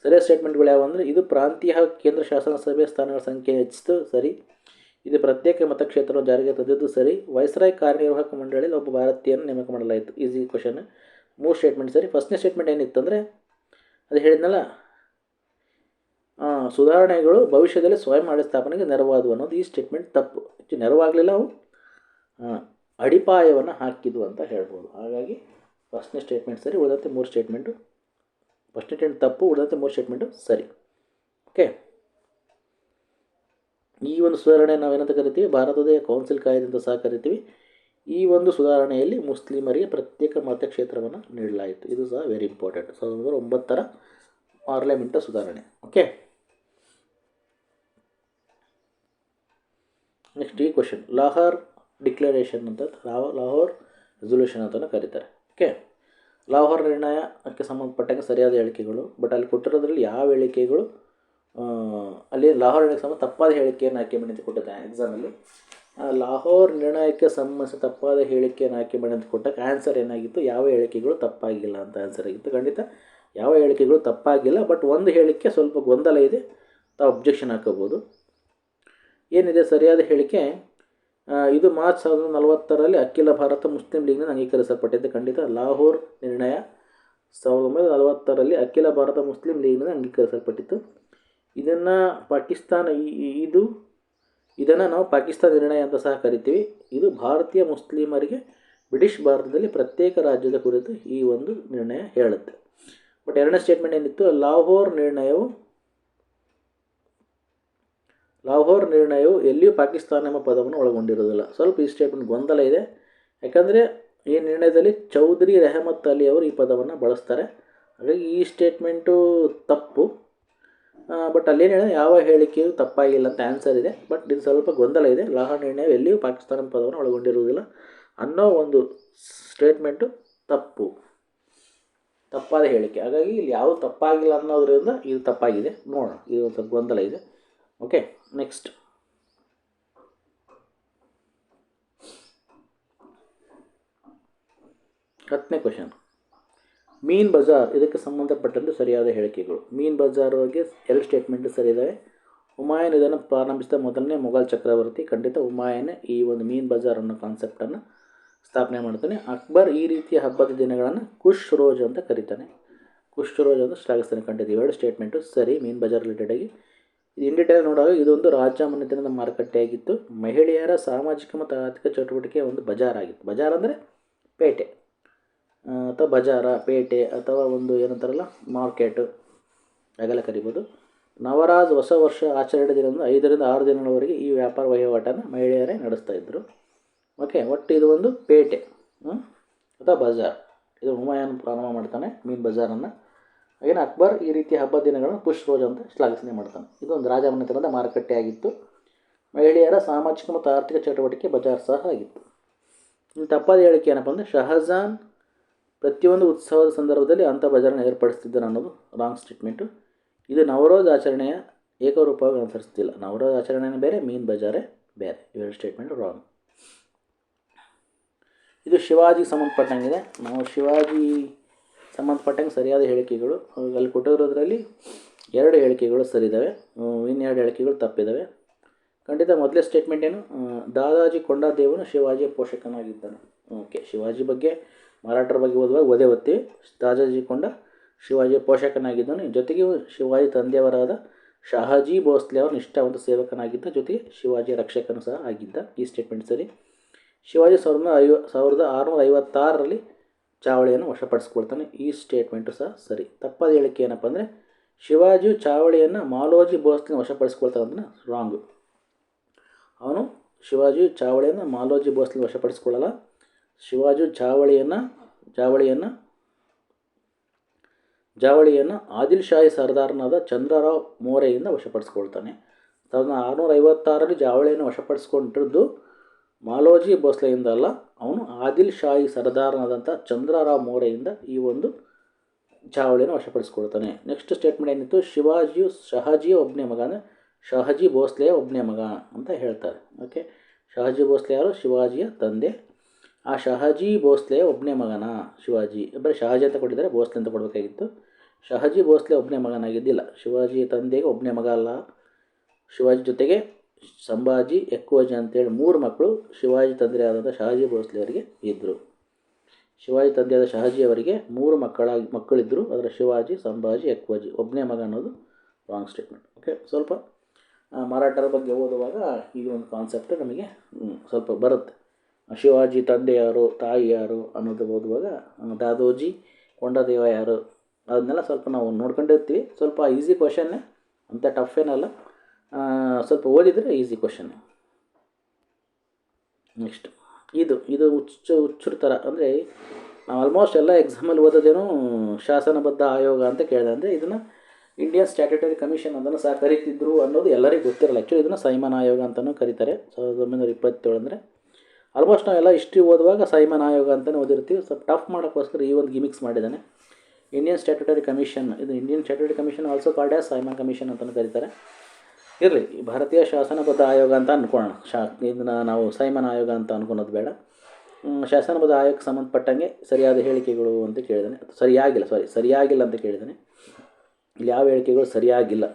ಸರಿಯಾದ ಸ್ಟೇಟ್ಮೆಂಟ್ಗಳು ಯಾವಂದರೆ, ಇದು ಪ್ರಾಂತೀಯ ಕೇಂದ್ರ ಶಾಸನ ಸಭೆ ಸ್ಥಾನಗಳ ಸಂಖ್ಯೆ ಹೆಚ್ಚಿತು, ಸರಿ. ಇದು ಪ್ರತ್ಯೇಕ ಮತಕ್ಷೇತ್ರವನ್ನು ಜಾರಿಗೆ ತಂದಿದ್ದು, ಸರಿ. ವೈಸ್ರಾಯ್ ಕಾರ್ಯನಿರ್ವಾಹಕ ಮಂಡಳಿಯಲ್ಲಿ ಒಬ್ಬ ಭಾರತೀಯನ ನೇಮಕ ಮಾಡಲಾಯಿತು. Easy question. 3 ಸ್ಟೇಟ್ಮೆಂಟ್ ಸರಿ. ಫಸ್ಟ್ನೇ ಸ್ಟೇಟ್ಮೆಂಟ್ ಏನಿತ್ತಂದರೆ, ಅದು ಹೇಳಿದ್ನಲ್ಲ, ಸುಧಾರಣೆಗಳು ಭವಿಷ್ಯದಲ್ಲಿ ಸ್ವಯಂ ಆಡಳಿತ ಸ್ಥಾಪನೆಗೆ ನೆರವಾದವು ಅನ್ನೋದು ಈ ಸ್ಟೇಟ್ಮೆಂಟ್ ತಪ್ಪು. ನೆರವಾಗಲಿಲ್ಲ, ಅವು ಅಡಿಪಾಯವನ್ನು ಹಾಕಿದ್ವು ಅಂತ ಹೇಳ್ಬೋದು. ಹಾಗಾಗಿ ಫಸ್ಟ್ನೇ ಸ್ಟೇಟ್ಮೆಂಟ್ ಸರಿ, ಉಳಿದಂತೆ 3 ಸ್ಟೇಟ್ಮೆಂಟು. ಫಸ್ಟ್ ಸ್ಟೇಟ್ಮೆಂಟ್ ತಪ್ಪು, ಉಳಿದಂತೆ 3 ಸ್ಟೇಟ್ಮೆಂಟು ಸರಿ. ಓಕೆ, ಈ ಒಂದು ಸುಧಾರಣೆ ನಾವೇನಂತ ಕರಿತೀವಿ, ಭಾರತದ ಕೌನ್ಸಿಲ್ ಕಾಯ್ದೆ ಅಂತ ಸಹ ಕರಿತೀವಿ. ಈ ಒಂದು ಸುಧಾರಣೆಯಲ್ಲಿ ಮುಸ್ಲಿಮರಿಗೆ ಪ್ರತ್ಯೇಕ ಮತಕ್ಷೇತ್ರವನ್ನು ನೀಡಲಾಯಿತು. ಇದು ಸಹ ವೆರಿ ಇಂಪಾರ್ಟೆಂಟ್. 1909 ಮಾರ್ಲೆ ಮಿಂಟೋ ಸುಧಾರಣೆ. ಓಕೆ, ನೆಕ್ಸ್ಟ್ ಈ ಕ್ವಶನ್, ಲಾಹೋರ್ ಡಿಕ್ಲರೇಷನ್ ಅಂತ, ಲಾಹೋರ್ ರೆಸೊಲ್ಯೂಷನ್ ಅಂತಲೂ ಕರೀತಾರೆ. ಓಕೆ, ಲಾಹೋರ್ ನಿರ್ಣಯಕ್ಕೆ ಸಂಬಂಧಪಟ್ಟಂಗೆ ಸರಿಯಾದ ಹೇಳಿಕೆಗಳು. ಬಟ್ ಅಲ್ಲಿ ಕೊಟ್ಟಿರೋದ್ರಲ್ಲಿ ಯಾವ ಹೇಳಿಕೆಗಳು, ಅಲ್ಲಿ ಲಾಹೋರ್ ನಿರ್ಣಯಕ್ಕೆ ಸಂಬಂಧ ತಪ್ಪಾದ ಹೇಳಿಕೆಯನ್ನು ಆಯ್ಕೆ ಮಾಡಿ ಅಂತ ಕೊಟ್ಟಿದ್ದೆ ಎಕ್ಸಾಮಲ್ಲಿ. ಲಾಹೋರ್ ನಿರ್ಣಯಕ್ಕೆ ಸಂಬಂಧಿಸಿದ ತಪ್ಪಾದ ಹೇಳಿಕೆಯನ್ನು ಆಯ್ಕೆ ಮಾಡಿ ಅಂತ ಕೊಟ್ಟಾಗ ಆನ್ಸರ್ ಏನಾಗಿತ್ತು, ಯಾವ ಹೇಳಿಕೆಗಳು ತಪ್ಪಾಗಿಲ್ಲ ಅಂತ ಆನ್ಸರ್ ಆಗಿತ್ತು. ಖಂಡಿತ ಯಾವ ಹೇಳಿಕೆಗಳು ತಪ್ಪಾಗಿಲ್ಲ, ಬಟ್ ಒಂದು ಹೇಳಿಕೆ ಸ್ವಲ್ಪ ಗೊಂದಲ ಇದೆ, ತಾವು ಅಬ್ಜೆಕ್ಷನ್ ಹಾಕೋಬೋದು. ಏನಿದೆ ಸರಿಯಾದ ಹೇಳಿಕೆ, ಇದು ಮಾರ್ಚ್ 1940 ಅಖಿಲ ಭಾರತ ಮುಸ್ಲಿಂ ಲೀಗ್ನಿಂದ ಅಂಗೀಕರಿಸಲ್ಪಟ್ಟಿದೆ. ಖಂಡಿತ ಲಾಹೋರ್ ನಿರ್ಣಯ 1940 ಅಖಿಲ ಭಾರತ ಮುಸ್ಲಿಂ ಲೀಗ್ನಿಂದ ಅಂಗೀಕರಿಸಲ್ಪಟ್ಟಿತ್ತು. ಇದನ್ನು ನಾವು ಪಾಕಿಸ್ತಾನ ನಿರ್ಣಯ ಅಂತ ಸಹ ಕರಿತೀವಿ. ಇದು ಭಾರತೀಯ ಮುಸ್ಲಿಮರಿಗೆ ಬ್ರಿಟಿಷ್ ಭಾರತದಲ್ಲಿ ಪ್ರತ್ಯೇಕ ರಾಜ್ಯದ ಕುರಿತು ಈ ಒಂದು ನಿರ್ಣಯ ಹೇಳುತ್ತೆ. ಬಟ್ ಎರಡನೇ ಸ್ಟೇಟ್ಮೆಂಟ್ ಏನಿತ್ತು, ಲಾಹೋರ್ ನಿರ್ಣಯವು ಎಲ್ಲಿಯೂ ಪಾಕಿಸ್ತಾನ ಎಂಬ ಪದವನ್ನು ಒಳಗೊಂಡಿರುವುದಿಲ್ಲ. ಸ್ವಲ್ಪ ಈ ಸ್ಟೇಟ್ಮೆಂಟ್ ಗೊಂದಲ ಇದೆ, ಯಾಕಂದರೆ ಈ ನಿರ್ಣಯದಲ್ಲಿ ಚೌಧರಿ ರೆಹಮತ್ ಅಲಿ ಅವರು ಈ ಪದವನ್ನು ಬಳಸ್ತಾರೆ. ಹಾಗಾಗಿ ಈ ಸ್ಟೇಟ್ಮೆಂಟು ತಪ್ಪು. ಬಟ್ ಅಲ್ಲೇನು ಹೇಳಿದ್ರೆ ಯಾವ ಹೇಳಿಕೆಯು ತಪ್ಪಾಗಿಲ್ಲ ಅಂತ ಆನ್ಸರ್ ಇದೆ. ಬಟ್ ಇದು ಸ್ವಲ್ಪ ಗೊಂದಲ ಇದೆ. ಲಾಹೋರ್ ನಿರ್ಣಯವು ಎಲ್ಲಿಯೂ ಪಾಕಿಸ್ತಾನ ಪದವನ್ನು ಒಳಗೊಂಡಿರುವುದಿಲ್ಲ ಅನ್ನೋ ಒಂದು ಸ್ಟೇಟ್ಮೆಂಟು ತಪ್ಪಾದ ಹೇಳಿಕೆ. ಹಾಗಾಗಿ ಇಲ್ಲಿ ಯಾವುದು ತಪ್ಪಾಗಿಲ್ಲ ಅನ್ನೋದ್ರಿಂದ ಇದು ತಪ್ಪಾಗಿದೆ. ನೋಡೋಣ, ಇದು ಒಂದು ಸ್ವಲ್ಪ ಗೊಂದಲ ಇದೆ. ಓಕೆ, ನೆಕ್ಸ್ಟ್ 10ನೇ ಕ್ವಶನ್, ಮೀನ್ ಬಜಾರ್ ಇದಕ್ಕೆ ಸಂಬಂಧಪಟ್ಟಂತೆ ಸರಿಯಾದ ಹೇಳಿಕೆಗಳು. ಮೀನ್ ಬಜಾರ್ ಬಗ್ಗೆ 2 ಸ್ಟೇಟ್ಮೆಂಟ್ ಸರಿ ಇದ್ದಾವೆ. ಹುಮಾಯೂನ್ ಇದನ್ನು ಪ್ರಾರಂಭಿಸಿದ ಮೊದಲನೇ ಮೊಘಲ್ ಚಕ್ರವರ್ತಿ. ಖಂಡಿತ ಹುಮಾಯೂನೇ ಈ ಒಂದು ಮೀನ್ ಬಜಾರ್ ಅನ್ನೋ ಕಾನ್ಸೆಪ್ಟನ್ನು ಸ್ಥಾಪನೆ ಮಾಡ್ತಾನೆ. ಅಕ್ಬರ್ ಈ ರೀತಿಯ ಹಬ್ಬದ ದಿನಗಳನ್ನು ಖುಷ್ ರೋಜ್ ಅಂತ ಕರೀತಾನೆ. ಖುಷ್ ರೋಜ್ ಅಂತ ಶ್ಲಾಘಿಸ್ತಾನೆ. ಖಂಡಿತ 2 ಸ್ಟೇಟ್ಮೆಂಟು ಸರಿ. ಮೀನ್ ಬಜಾರ್ ರಿಲೇಟೆಡಾಗಿ ಇದು ಇನ್ ಡೀಟೇಲ್ ನೋಡುವಾಗ ಇದೊಂದು ರಾಜ್ಯ ಮನೆತನದ ಮಾರುಕಟ್ಟೆಯಾಗಿತ್ತು. ಮಹಿಳೆಯರ ಸಾಮಾಜಿಕ ಮತ್ತು ಆರ್ಥಿಕ ಚಟುವಟಿಕೆಯ ಒಂದು ಬಜಾರ್ ಆಗಿತ್ತು. ಬಜಾರ್ ಅಂದರೆ ಪೇಟೆ ಅಥವಾ ಬಜಾರ, ಪೇಟೆ ಅಥವಾ ಒಂದು ಏನಂತಾರಲ್ಲ ಮಾರ್ಕೆಟು ಹಾಗೆಲ್ಲ ಕರಿಬೋದು. ನವರಾಜ್ ಹೊಸ ವರ್ಷ ಆಚರಣೆ ದಿನದಿಂದ 5 ರಿಂದ 6 ದಿನಗಳವರೆಗೆ ಈ ವ್ಯಾಪಾರ ವಹಿವಾಟನ್ನು ಮಹಿಳೆಯರೇ ನಡೆಸ್ತಾ ಇದ್ದರು. ಓಕೆ, ಒಟ್ಟು ಇದು ಒಂದು ಪೇಟೆ ಅಥವಾ ಬಜಾರ್. ಇದು ಹುಮಾಯೂನ್ ಪ್ರಾರಂಭ ಮಾಡ್ತಾನೆ ಮೀನ್ ಬಜಾರನ್ನು. ಹಾಗೇನು ಅಕ್ಬರ್ ಈ ರೀತಿಯ ಹಬ್ಬ ದಿನಗಳನ್ನು ಖುಷ್ ರೋಜ್ ಅಂತ ಶ್ಲಾಘನೆ ಮಾಡ್ತಾನೆ. ಇದೊಂದು ರಾಜಮನೆತನದ ಮಾರುಕಟ್ಟೆ ಆಗಿತ್ತು. ಮಹಿಳೆಯರ ಸಾಮಾಜಿಕ ಮತ್ತು ಆರ್ಥಿಕ ಚಟುವಟಿಕೆ ಬಜಾರ್ ಸಹ ಆಗಿತ್ತು. ಇನ್ನು ತಪ್ಪಾದ ಹೇಳಿಕೆ ಏನಪ್ಪ ಅಂದರೆ, ಶಹಜಾನ್ ಪ್ರತಿಯೊಂದು ಉತ್ಸವದ ಸಂದರ್ಭದಲ್ಲಿ ಅಂಥ ಬಜಾರನ್ನು ಏರ್ಪಡಿಸ್ತಿದ್ದಾನೆ ಅನ್ನೋದು ರಾಂಗ್ ಸ್ಟೇಟ್ಮೆಂಟು. ಇದು ನವರೋಜ್ ಆಚರಣೆಯ ಏಕರೂಪವಾಗಿ ಅನುಸರಿಸ್ತಿಲ್ಲ. ನವರೋಜ್ ಆಚರಣೆನೇ ಬೇರೆ, ಮೀನ್ ಬಜಾರೇ ಬೇರೆ. ಇವೆರಡು ಸ್ಟೇಟ್ಮೆಂಟು ರಾಂಗ್. ಇದು ಶಿವಾಜಿಗೆ ಸಂಬಂಧಪಟ್ಟಂಗಿದೆ. ನಾವು ಶಿವಾಜಿ ಸಂಬಂಧಪಟ್ಟಂಗೆ ಸರಿಯಾದ ಹೇಳಿಕೆಗಳು ಅಲ್ಲಿ ಕೊಟ್ಟಿರೋದ್ರಲ್ಲಿ 2 ಹೇಳಿಕೆಗಳು ಸರಿ ಇದ್ದಾವೆ, ಇನ್ನು 2 ಹೇಳಿಕೆಗಳು ತಪ್ಪಿದ್ದಾವೆ. ಖಂಡಿತ ಮೊದಲೇ ಸ್ಟೇಟ್ಮೆಂಟ್ ಏನು, ದಾದಾಜಿ ಕೊಂಡದೇವನು ಶಿವಾಜಿಯ ಪೋಷಕನಾಗಿದ್ದಾನೆ. ಓಕೆ, ಶಿವಾಜಿ ಬಗ್ಗೆ ಮರಾಠರ ಬಗ್ಗೆ ಓದುವಾಗ ಓದೇ ಓದ್ತೀವಿ. ದಾದಾಜಿ ಕೊಂಡ ಶಿವಾಜಿಯ ಪೋಷಕನಾಗಿದ್ದಾನೆ. ಜೊತೆಗೆ ಶಿವಾಜಿ ತಂದೆಯವರಾದ ಶಹಾಜಿ ಭೋಸ್ಲೆ ಅವರ ನಿಷ್ಠಾವಂತ ಸೇವಕನಾಗಿದ್ದ. ಜೊತೆಗೆ ಶಿವಾಜಿಯ ರಕ್ಷಕನು ಸಹ ಆಗಿದ್ದ. ಈ ಸ್ಟೇಟ್ಮೆಂಟ್ ಸರಿ. ಶಿವಾಜಿ 1656 ಚಾವಳಿಯನ್ನು ವಶಪಡಿಸ್ಕೊಳ್ತಾನೆ. ಈ ಸ್ಟೇಟ್ಮೆಂಟು ಸಹ ಸರಿ. ತಪ್ಪಾದ ಹೇಳಿಕೆ ಏನಪ್ಪ ಅಂದರೆ, ಶಿವಾಜಿಯು ಚಾವಳಿಯನ್ನು ಮಾಲೋಜಿ ಭೋಸ್ಲೆ ವಶಪಡಿಸ್ಕೊಳ್ತಾನೆ ಅಂತ ರಾಂಗು. ಶಿವಾಜಿಯು ಚಾವಳಿಯನ್ನು ಮಾಲೋಜಿ ಭೋಸ್ಲೆ ವಶಪಡಿಸ್ಕೊಳ್ಳಲ್ಲ. ಶಿವಾಜಿಯು ಚಾವಳಿಯನ್ನು ಜಾವಳಿಯನ್ನು ಆದಿಲ್ ಶಾಹಿ ಸರ್ದಾರನಾದ ಚಂದ್ರರಾವ್ ಮೋರೆಯಿಂದ ವಶಪಡಿಸ್ಕೊಳ್ತಾನೆ. 1656ರಲ್ಲಿ ಜಾವಳಿಯನ್ನು ವಶಪಡಿಸ್ಕೊಂಡಿದ್ದು ಮಾಲೋಜಿ ಭೋಸ್ಲೆಯಿಂದ ಅಲ್ಲ, ಅವನು ಆದಿಲ್ ಶಾಹಿ ಸರ್ದಾರನಾದಂಥ ಚಂದ್ರರಾವ್ ಮೋರೆಯಿಂದ ಈ ಒಂದು ಜಾವಳಿಯನ್ನು ವಶಪಡಿಸ್ಕೊಳ್ತಾನೆ. ನೆಕ್ಸ್ಟ್ ಸ್ಟೇಟ್ಮೆಂಟ್ ಏನಿತ್ತು, ಶಹಾಜಿಯ ಒಬ್ಬನೇ ಮಗ ಅಂದರೆ ಶಹಾಜಿ ಭೋಸ್ಲೆಯ ಒಬ್ಬನೇ ಮಗ ಅಂತ ಹೇಳ್ತಾರೆ. ಓಕೆ, ಶಹಾಜಿ ಭೋಸ್ಲೆ ಯಾರು? ಶಿವಾಜಿಯ ತಂದೆ. ಆ ಶಹಾಜಿ ಭೋಸ್ಲೆಯ ಒಬ್ಬನೇ ಮಗನ ಶಿವಾಜಿ, ಬರೀ ಶಹಾಜಿ ಅಂತ ಕೊಟ್ಟಿದ್ದಾರೆ, ಭೋಸ್ಲೆ ಅಂತ ಕೊಡಬೇಕಾಗಿತ್ತು. ಶಹಾಜಿ ಭೋಸ್ಲೆ ಒಬ್ಬನೇ ಮಗನಾಗಿದ್ದಿಲ್ಲ, ಶಿವಾಜಿ ತಂದೆಗೆ ಒಬ್ಬನೇ ಮಗ ಅಲ್ಲ. ಶಿವಾಜಿ ಜೊತೆಗೆ ಸಂಭಾಜಿ, ಎಕ್ಕೋಜಿ ಅಂತೇಳಿ 3 ಮಕ್ಕಳು ಶಿವಾಜಿ ತಂದೆ ಆದಂಥ ಶಹಾಜಿ ಭೋಸ್ಲೆ ಅವರಿಗೆ ಇದ್ದರು. ಶಿವಾಜಿ ತಂದೆಯಾದ ಶಹಾಜಿ ಅವರಿಗೆ 3 ಮಕ್ಕಳಿದ್ದರು. ಅದರ ಶಿವಾಜಿ, ಸಂಭಾಜಿ, ಎಕ್ಕೋಜಿ. ಒಬ್ಬನೇ ಮಗ ಅನ್ನೋದು ರಾಂಗ್ ಸ್ಟೇಟ್ಮೆಂಟ್. ಓಕೆ, ಸ್ವಲ್ಪ ಮರಾಠರ ಬಗ್ಗೆ ಓದುವಾಗ ಈ ಒಂದು ಕಾನ್ಸೆಪ್ಟ್ ನಮಗೆ ಸ್ವಲ್ಪ ಬರುತ್ತೆ. ಶಿವಾಜಿ ತಂದೆ ಯಾರು, ತಾಯಿ ಯಾರು ಅನ್ನೋದು ಓದುವಾಗ ದಾದೋಜಿ ಕೊಂಡದೇವ ಯಾರು ಅದನ್ನೆಲ್ಲ ಸ್ವಲ್ಪ ನಾವು ನೋಡ್ಕೊಂಡಿರ್ತೀವಿ. ಸ್ವಲ್ಪ ಈಸಿ ಕ್ವಶನ್ನೇ, ಅಂಥ ಟಫ್ ಏನಲ್ಲ, ಸ್ವಲ್ಪ ಓದಿದರೆ ಈಸಿ ಕ್ವಶನ್ನೇ. ನೆಕ್ಸ್ಟ್ ಇದು ಹುಚ್ಚರು ಥರ ಅಂದರೆ ನಾವು ಆಲ್ಮೋಸ್ಟ್ ಎಲ್ಲ ಎಕ್ಸಾಮಲ್ಲಿ ಓದೋದೇನು ಶಾಸನಬದ್ಧ ಆಯೋಗ ಅಂತ ಕೇಳಿದೆ. ಅಂದರೆ ಇದನ್ನು ಇಂಡಿಯನ್ ಸ್ಟ್ಯಾಟ್ಯೂಟರಿ ಕಮಿಷನ್ ಅದನ್ನು ಸಹ ಕರೀತಿದ್ರು ಅನ್ನೋದು ಎಲ್ಲರಿಗೂ ಗೊತ್ತಿರಲ್ಲ. ಆ್ಯಕ್ಚುಲಿ ಇದನ್ನು ಸೈಮನ್ ಆಯೋಗ ಅಂತಲೂ ಕರೀತಾರೆ. 1927 ಅಂದರೆ ಆಲ್ಮೋಸ್ಟ್ ನಾವೆಲ್ಲ ಹಿಸ್ಟ್ರಿ ಓದುವಾಗ ಸೈಮನ್ ಆಯೋಗ ಅಂತಲೇ ಓದಿರ್ತೀವಿ. ಸ್ವಲ್ಪ ಟಫ್ ಮಾಡೋಕ್ಕೋಸ್ಕರ ಈ ಒಂದು ಗಿಮಿಕ್ಸ್ ಮಾಡಿದ್ದಾನೆ. ಇಂಡಿಯನ್ ಸ್ಟ್ಯಾಟ್ಯೂಟರಿ ಕಮಿಷನ್, ಇದು Indian statutory commission also called as Simon commission ಅಂತಲೂ ಕರೀತಾರೆ. ಇರಲಿ, ಭಾರತೀಯ ಶಾಸನಬದ್ಧ ಆಯೋಗ ಅಂತ ಅಂದ್ಕೊಳ್ಳೋಣ. ಇದನ್ನು ನಾವು ಸೈಮನ್ ಆಯೋಗ ಅಂತ ಅಂದ್ಕೊಳೋದು ಬೇಡ. ಶಾಸನಬದ್ಧ ಆಯೋಗಕ್ಕೆ ಸಂಬಂಧಪಟ್ಟಂಗೆ ಸರಿಯಾದ ಹೇಳಿಕೆಗಳು ಅಂತ ಕೇಳಿದ್ದಾನೆ. ಸರಿಯಾಗಿಲ್ಲ ಅಂತ ಕೇಳಿದ್ದಾನೆ. ಇಲ್ಲಿ ಯಾವ ಹೇಳಿಕೆಗಳು ಸರಿಯಾಗಿಲ್ಲ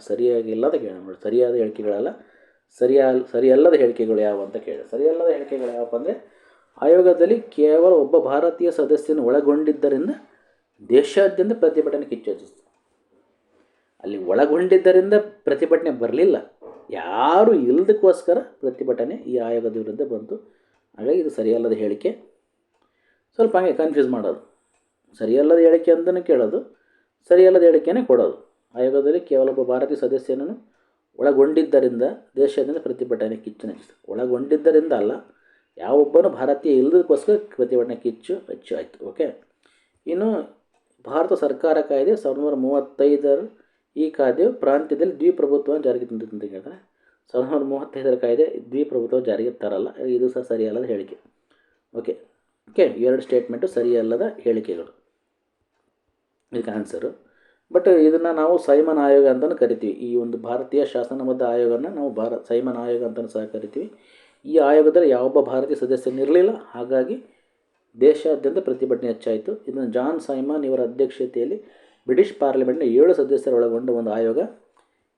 ಅಂತ ಕೇಳೋಣ ನೋಡಿ. ಸರಿಯಾದ ಹೇಳಿಕೆಗಳಲ್ಲ, ಸರಿಯಲ್ಲದ ಹೇಳಿಕೆಗಳು ಯಾವ ಅಂತ ಕೇಳಿದೆ. ಸರಿಯಲ್ಲದ ಹೇಳಿಕೆಗಳು ಯಾವಪ್ಪ ಅಂದರೆ, ಆಯೋಗದಲ್ಲಿ ಕೇವಲ ಒಬ್ಬ ಭಾರತೀಯ ಸದಸ್ಯನ ಒಳಗೊಂಡಿದ್ದರಿಂದ ದೇಶಾದ್ಯಂತ ಪ್ರತಿಭಟನೆ ಕಿಚ್ಚೊಚ್ಚಿಸಿತು. ಅಲ್ಲಿ ಒಳಗೊಂಡಿದ್ದರಿಂದ ಪ್ರತಿಭಟನೆ ಬರಲಿಲ್ಲ, ಯಾರು ಇಲ್ಲದಕ್ಕೋಸ್ಕರ ಪ್ರತಿಭಟನೆ ಈ ಆಯೋಗದ ವಿರುದ್ಧ ಬಂತು. ಹಾಗಾಗಿ ಇದು ಸರಿಯಲ್ಲದ ಹೇಳಿಕೆ. ಸ್ವಲ್ಪ ಹಾಗೆ ಕನ್ಫ್ಯೂಸ್ ಮಾಡೋದು, ಸರಿಯಲ್ಲದ ಹೇಳಿಕೆ ಅಂತಲೂ ಕೇಳೋದು, ಸರಿಯಲ್ಲದ ಹೇಳಿಕೆನೇ ಕೊಡೋದು. ಆಯೋಗದಲ್ಲಿ ಕೇವಲ ಒಬ್ಬ ಭಾರತೀಯ ಸದಸ್ಯನನ್ನು ಒಳಗೊಂಡಿದ್ದರಿಂದ ದೇಶಾದ್ಯಂತ ಪ್ರತಿಭಟನೆ ಕಿಚ್ಚು ಹೆಚ್ಚಿತು. ಒಳಗೊಂಡಿದ್ದರಿಂದ ಅಲ್ಲ, ಯಾವೊಬ್ಬನು ಭಾರತೀಯ ಇಲ್ಲದಕ್ಕೋಸ್ಕರ ಪ್ರತಿಭಟನೆ ಕಿಚ್ಚು ಹೆಚ್ಚು ಆಯಿತು. ಓಕೆ, ಇನ್ನು ಭಾರತ ಸರ್ಕಾರ ಕಾಯ್ದೆ 1935 ಈ ಕಾಯ್ದೆಯು ಪ್ರಾಂತ್ಯದಲ್ಲಿ ದ್ವಿಪ್ರಭುತ್ವವನ್ನು ಜಾರಿಗೆ ತಂದಿತ್ತು ಅಂತ ಹೇಳ್ತಾರೆ. 1935 ಕಾಯ್ದೆ ದ್ವಿಪ್ರಭುತ್ವ ಜಾರಿಗೆ ತರಲ್ಲ. ಇದು ಸಹ ಸರಿಯಲ್ಲದ ಹೇಳಿಕೆ. ಓಕೆ, 2 ಸ್ಟೇಟ್ಮೆಂಟು ಸರಿಯಲ್ಲದ ಹೇಳಿಕೆಗಳು ಇದಕ್ಕೆ ಆನ್ಸರು. ಬಟ್ ಇದನ್ನು ನಾವು ಸೈಮನ್ ಆಯೋಗ ಅಂತಲೂ ಕರಿತೀವಿ. ಈ ಒಂದು ಭಾರತೀಯ ಶಾಸನಬದ್ಧ ಆಯೋಗನ ನಾವು ಸೈಮನ್ ಆಯೋಗ ಅಂತಲೂ ಸಹ ಕರಿತೀವಿ. ಈ ಆಯೋಗದಲ್ಲಿ ಯಾವೊಬ್ಬ ಭಾರತೀಯ ಸದಸ್ಯನಿರಲಿಲ್ಲ, ಹಾಗಾಗಿ ದೇಶಾದ್ಯಂತ ಪ್ರತಿಭಟನೆ ಹೆಚ್ಚಾಯಿತು. ಇದನ್ನು ಜಾನ್ ಸೈಮನ್ ಇವರ ಅಧ್ಯಕ್ಷತೆಯಲ್ಲಿ ಬ್ರಿಟಿಷ್ ಪಾರ್ಲಿಮೆಂಟ್ನ 7 ಸದಸ್ಯರು ಒಳಗೊಂಡ ಒಂದು ಆಯೋಗ.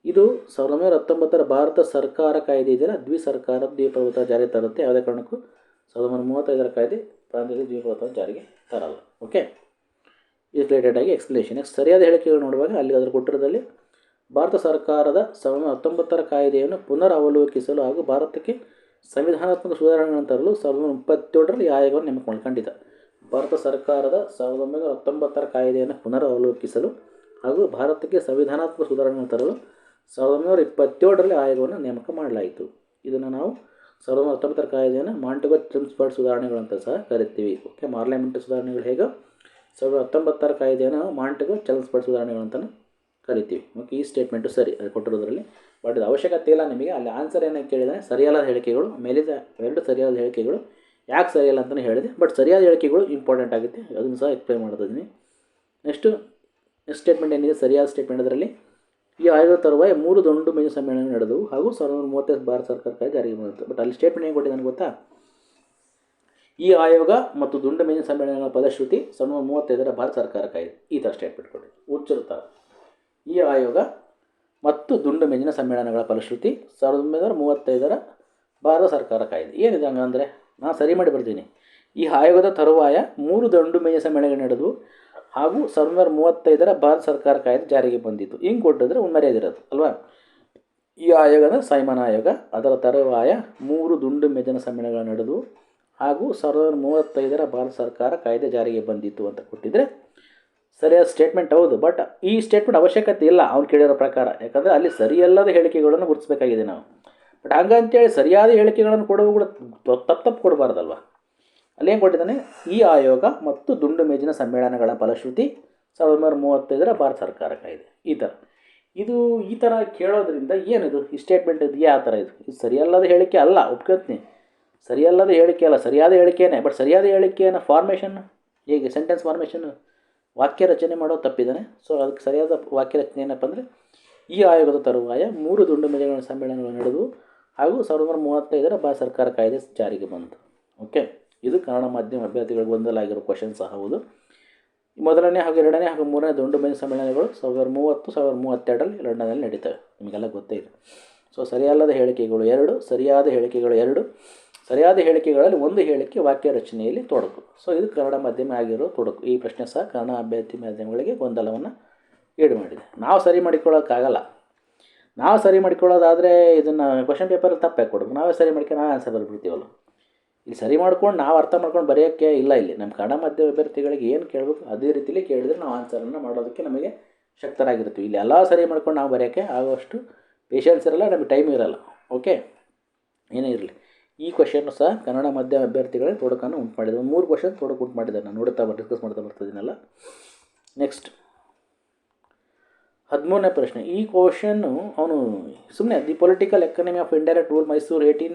ಇದು 1919 ಭಾರತ ಸರ್ಕಾರ ಕಾಯ್ದೆ ಇದೆಯಲ್ಲ, ದ್ವಿಪ್ರಭುತ್ವ ಜಾರಿಗೆ ತರುತ್ತೆ. ಯಾವುದೇ ಕಾರಣಕ್ಕೂ 1935 ಕಾಯ್ದೆ ಪ್ರಾಂತ್ಯದಲ್ಲಿ ದ್ವಿಪ್ರಭುತ್ವ ಜಾರಿಗೆ ತರಲ್ಲ. ಓಕೆ, ಇದು ರಿಲೇಟೆಡಾಗಿ ಎಕ್ಸ್ಪ್ಲನೇಷನ್. ಸರಿಯಾದ ಹೇಳಿಕೆಗಳು ನೋಡುವಾಗ ಅಲ್ಲಿ ಅದರ ಕೊಟ್ಟಿರೋದಲ್ಲಿ ಭಾರತ ಸರ್ಕಾರದ 1919 ಕಾಯ್ದೆಯನ್ನು ಪುನರ್ ಅವಲೋಕಿಸಲು ಹಾಗೂ ಭಾರತಕ್ಕೆ ಸಂವಿಧಾನಾತ್ಮಕ ಸುಧಾರಣೆಗಳನ್ನು ತರಲು 1937ರಲ್ಲಿ ಈ ಆಯೋಗವನ್ನು ನೇಮಕ ಮಾಡಿಕೊಂಡಿದ್ದ. ಭಾರತ ಸರ್ಕಾರದ 1919 ಕಾಯ್ದೆಯನ್ನು ಪುನರ್ ಅವಲೋಕಿಸಲು ಹಾಗೂ ಭಾರತಕ್ಕೆ ಸಂವಿಧಾನಾತ್ಮಕ ಸುಧಾರಣೆಗಳನ್ನು ತರಲು 1927ರಲ್ಲಿ ಆಯೋಗವನ್ನು ನೇಮಕ ಮಾಡಲಾಯಿತು. ಇದನ್ನು ನಾವು 1919 ಕಾಯ್ದೆಯನ್ನು ಮಾಂಟೆಗೊ ಚೆಮ್ಸ್ಫರ್ಡ್ ಸುಧಾರಣೆಗಳು ಅಂತ ಸಹ ಕರಿತೀವಿ. ಓಕೆ, ಪಾರ್ಲಿಮೆಂಟ್ ಸುಧಾರಣೆಗಳು ಹೇಗೋ 1919 ಕಾಯ್ದೆಯನ್ನು ಮಾಂಟೆಗೊ ಚೆಮ್ಸ್ಫರ್ಡ್ ಸುಧಾರಣೆಗಳು ಅಂತಲೂ ಕರಿತೀವಿ. ಓಕೆ, ಈ ಸ್ಟೇಟ್ಮೆಂಟು ಸರಿ ಅದು ಕೊಟ್ಟಿರೋದ್ರಲ್ಲಿ. ಬಟ್ ಇದು ಅವಶ್ಯಕತೆ ಇಲ್ಲ ನಿಮಗೆ. ಅಲ್ಲಿ ಆನ್ಸರ್ ಏನಕ್ಕೆ ಕೇಳಿದರೆ ಸರಿಯಲ್ಲದ ಹೇಳಿಕೆಗಳು, ಮೇಲಿದ 2 ಸರಿಯಾದ ಹೇಳಿಕೆಗಳು ಯಾಕೆ ಸರಿಯಲ್ಲ ಅಂತಲೇ ಹೇಳಿದೆ. ಬಟ್ ಸರಿಯಾದ ಹೇಳಿಕೆಗಳು ಇಂಪಾರ್ಟೆಂಟ್ ಆಗುತ್ತೆ, ಅದನ್ನು ಸಹ ಎಕ್ಸ್ಪ್ಲೈನ್ ಮಾಡ್ತಿದ್ದೀನಿ. ನೆಕ್ಸ್ಟ್ ಸ್ಟೇಟ್ಮೆಂಟ್ ಏನಿದೆ ಸರಿಯಾದ ಸ್ಟೇಟ್ಮೆಂಟ್, ಅದರಲ್ಲಿ ಈ ಆಯೋಗದ ತರುವಾಯ 3 ದುಂಡು ಮೇಜಿನ ಸಮ್ಮೇಳನ ನಡೆದವು ಹಾಗೂ 1935 ಭಾರತ ಸರ್ಕಾರ ಕಾಯ್ದೆ ಜಾರಿಗೆ ಬಂದಿತ್ತು. ಬಟ್ ಅಲ್ಲಿ ಸ್ಟೇಟ್ಮೆಂಟ್ ಏನು ಕೊಟ್ಟಿದ್ದಾನೆ ಗೊತ್ತಾ? ಈ ಆಯೋಗ ಮತ್ತು ದುಂಡು ಮೇಜಿನ ಸಮ್ಮೇಳನಗಳ ಫಲಶ್ರುತಿ 1935 ಭಾರತ ಸರ್ಕಾರ ಕಾಯ್ದೆ, ಈ ಥರ ಸ್ಟೇಟ್ಮೆಂಟ್ ಕೊಡಿ. ಹುಚ್ಚಿರುತ್ತಾರೆ. ಈ ಆಯೋಗ ಮತ್ತು ದುಂಡು ಮೇಜಿನ ಸಮ್ಮೇಳನಗಳ ಫಲಶ್ರುತಿ 1935 ಭಾರತ ಸರ್ಕಾರ ಕಾಯ್ದೆ. ಏನಿದೆ ಹಂಗಂದರೆ, ನಾನು ಸರಿ ಮಾಡಿ ಬರ್ತೀನಿ. ಈ ಆಯೋಗದ ತರುವಾಯ 3 ದುಂಡು ಮೇಜಿನ ಸಮ್ಮೇಳನಗಳು ನಡೆದವು ಹಾಗೂ 1935 ಭಾರತ ಸರ್ಕಾರ ಕಾಯ್ದೆ ಜಾರಿಗೆ ಬಂದಿತ್ತು. ಹಿಂಗೆ ಕೊಟ್ಟಿದ್ರೆ ಮರ್ಯಾದಿರೋದು ಅಲ್ವಾ? ಈ ಆಯೋಗ ಅಂದರೆ ಸೈಮನ್ ಆಯೋಗ. ಅದರ ತರುವಾಯ 3 ದುಂಡು ಮೇಜಿನ ಸಮ್ಮೇಳನಗಳು ನಡೆದವು ಹಾಗೂ 1935 ಭಾರತ ಸರ್ಕಾರ ಕಾಯ್ದೆ ಜಾರಿಗೆ ಬಂದಿತ್ತು ಅಂತ ಕೊಟ್ಟಿದ್ರೆ ಸರಿಯಾದ ಸ್ಟೇಟ್ಮೆಂಟ್ ಹೌದು. ಬಟ್ ಈ ಸ್ಟೇಟ್ಮೆಂಟ್ ಅವಶ್ಯಕತೆ ಇಲ್ಲ ಅವ್ನು ಕೇಳಿರೋ ಪ್ರಕಾರ, ಯಾಕಂದರೆ ಅಲ್ಲಿ ಸರಿಯಲ್ಲದ ಹೇಳಿಕೆಗಳನ್ನು ಗುರುತಿಸಬೇಕಾಗಿದೆ ನಾವು. ಬಟ್ ಹಂಗಂತೇಳಿ ಸರಿಯಾದ ಹೇಳಿಕೆಗಳನ್ನು ಕೊಡುವಗಳು ತಪ್ಪು ಕೊಡಬಾರ್ದಲ್ವ. ಅಲ್ಲೇನು ಕೊಟ್ಟಿದ್ದಾನೆ? ಈ ಆಯೋಗ ಮತ್ತು ದುಂಡು ಮೇಜಿನ ಸಮ್ಮೇಳನಗಳ ಫಲಶ್ರುತಿ 1935 ಭಾರತ ಸರ್ಕಾರ ಕಾಯ್ದೆ. ಈ ಥರ ಕೇಳೋದ್ರಿಂದ ಏನಿದು ಈ ಸ್ಟೇಟ್ಮೆಂಟ್ ಇದು ಯಾವ ಥರ ಇದು ಸರಿಯಲ್ಲದ ಹೇಳಿಕೆ ಅಲ್ಲ, ಒಪ್ಕೊತೀನಿ. ಸರಿಯಲ್ಲದ ಹೇಳಿಕೆ ಅಲ್ಲ, ಸರಿಯಾದ ಹೇಳಿಕೆನೇ. ಬಟ್ ಸರಿಯಾದ ಹೇಳಿಕೆಯನ್ನು ಫಾರ್ಮೇಷನ್ ಹೇಗೆ ಸೆಂಟೆನ್ಸ್ ಫಾರ್ಮೇಷನ್ ವಾಕ್ಯ ರಚನೆ ಮಾಡೋದು ತಪ್ಪಿದ್ದಾನೆ. ಸೊ ಅದಕ್ಕೆ ಸರಿಯಾದ ವಾಕ್ಯ ರಚನೆ ಏನಪ್ಪ ಅಂದರೆ, ಈ ಆಯೋಗದ ತರುವಾಯ 3 ದುಂಡು ಮೇಜುಗಳ ಸಮ್ಮೇಳನಗಳು ನಡೆದವು ಹಾಗೂ 1935 ಭಾರತ ಸರ್ಕಾರ ಕಾಯ್ದೆ ಜಾರಿಗೆ ಬಂತು. ಓಕೆ, ಇದು ಕನ್ನಡ ಮಾಧ್ಯಮ ಅಭ್ಯರ್ಥಿಗಳಿಗೆ ಗೊಂದಲಾಗಿರೋ ಕ್ವಶನ್ ಸಹ ಹೌದು. ಮೊದಲನೇ ಹಾಗೂ ಎರಡನೇ ಹಾಗೂ ಮೂರನೇ ದುಂಡು ಮೇಜು ಸಮ್ಮೇಳನಗಳು 1930, 1932ರಲ್ಲಿ ಲಂಡನ್ನಲ್ಲಿ ನಡೀತವೆ, ನಿಮಗೆಲ್ಲ ಗೊತ್ತೇ ಇದೆ. ಸೊ ಸರಿಯಲ್ಲದ ಹೇಳಿಕೆಗಳು 2, ಸರಿಯಾದ ಹೇಳಿಕೆಗಳು 2. ಸರಿಯಾದ ಹೇಳಿಕೆಗಳಲ್ಲಿ ಒಂದು ಹೇಳಿಕೆ ವಾಕ್ಯ ರಚನೆಯಲ್ಲಿ ತೊಡಕು. ಸೊ ಇದು ಕನ್ನಡ ಮಾಧ್ಯಮ ಆಗಿರೋ ತೊಡಕು. ಈ ಪ್ರಶ್ನೆ ಸಹ ಕನ್ನಡ ಅಭ್ಯರ್ಥಿ ಮಾಧ್ಯಮಗಳಿಗೆ ಗೊಂದಲವನ್ನು ಈಡು ಮಾಡಿದೆ. ನಾವು ಸರಿ ಮಾಡಿಕೊಳ್ಳೋಕ್ಕಾಗಲ್ಲ. ನಾವು ಸರಿ ಮಾಡಿಕೊಳ್ಳೋದಾದರೆ ಇದನ್ನು ಕ್ವಶನ್ ಪೇಪರ್ ತಪ್ಪೇ ಕೊಡೋದು. ನಾವೇ ಸರಿ ಮಾಡ್ಕೊಂಡು ನಾವು ಆನ್ಸರ್ ಬರ್ಬಿಡ್ತೀವಲ್ಲ. ಇಲ್ಲಿ ಸರಿ ಮಾಡ್ಕೊಂಡು ನಾವು ಅರ್ಥ ಮಾಡ್ಕೊಂಡು ಬರೆಯೋಕ್ಕೆ ಇಲ್ಲ. ಇಲ್ಲಿ ನಮ್ಮ ಕನ್ನಡ ಮಾಧ್ಯಮ ಅಭ್ಯರ್ಥಿಗಳಿಗೆ ಏನು ಕೇಳಬೇಕು ಅದೇ ರೀತಿಯಲ್ಲಿ ಕೇಳಿದರೆ ನಾವು ಆನ್ಸರನ್ನು ಮಾಡೋದಕ್ಕೆ ನಮಗೆ ಶಕ್ತರಾಗಿರ್ತೀವಿ. ಇಲ್ಲಿ ಎಲ್ಲ ಸರಿ ಮಾಡ್ಕೊಂಡು ನಾವು ಬರೆಯೋಕ್ಕೆ ಆಗೋಷ್ಟು ಪೇಷನ್ಸ್ ಇರಲ್ಲ, ನಮಗೆ ಟೈಮ್ ಇರಲ್ಲ. ಓಕೆ, ಏನೇ ಇರಲಿ, ಈ ಕ್ವಶನ್ನು ಸಹ ಕನ್ನಡ ಮಾಧ್ಯಮ ಅಭ್ಯರ್ಥಿಗಳಿಗೆ ತೊಡಕನ್ನು ಉಂಟು ಮಾಡಿದೆ. ಒಂದು 3 ಕ್ವಶನ್ ತೊಡಕು ಉಂಟು ಮಾಡಿದ್ದಾರೆ. ನಾನು ಡಿಸ್ಕಸ್ ಮಾಡ್ತಾ ಬರ್ತಿದ್ದೀನಲ್ಲ. ನೆಕ್ಸ್ಟ್ 13ನೇ ಪ್ರಶ್ನೆ. ಈ ಕ್ವಶನ್ನು ಅವನು ಸುಮ್ಮನೆ the political economy of indirect rule Mysuru 1881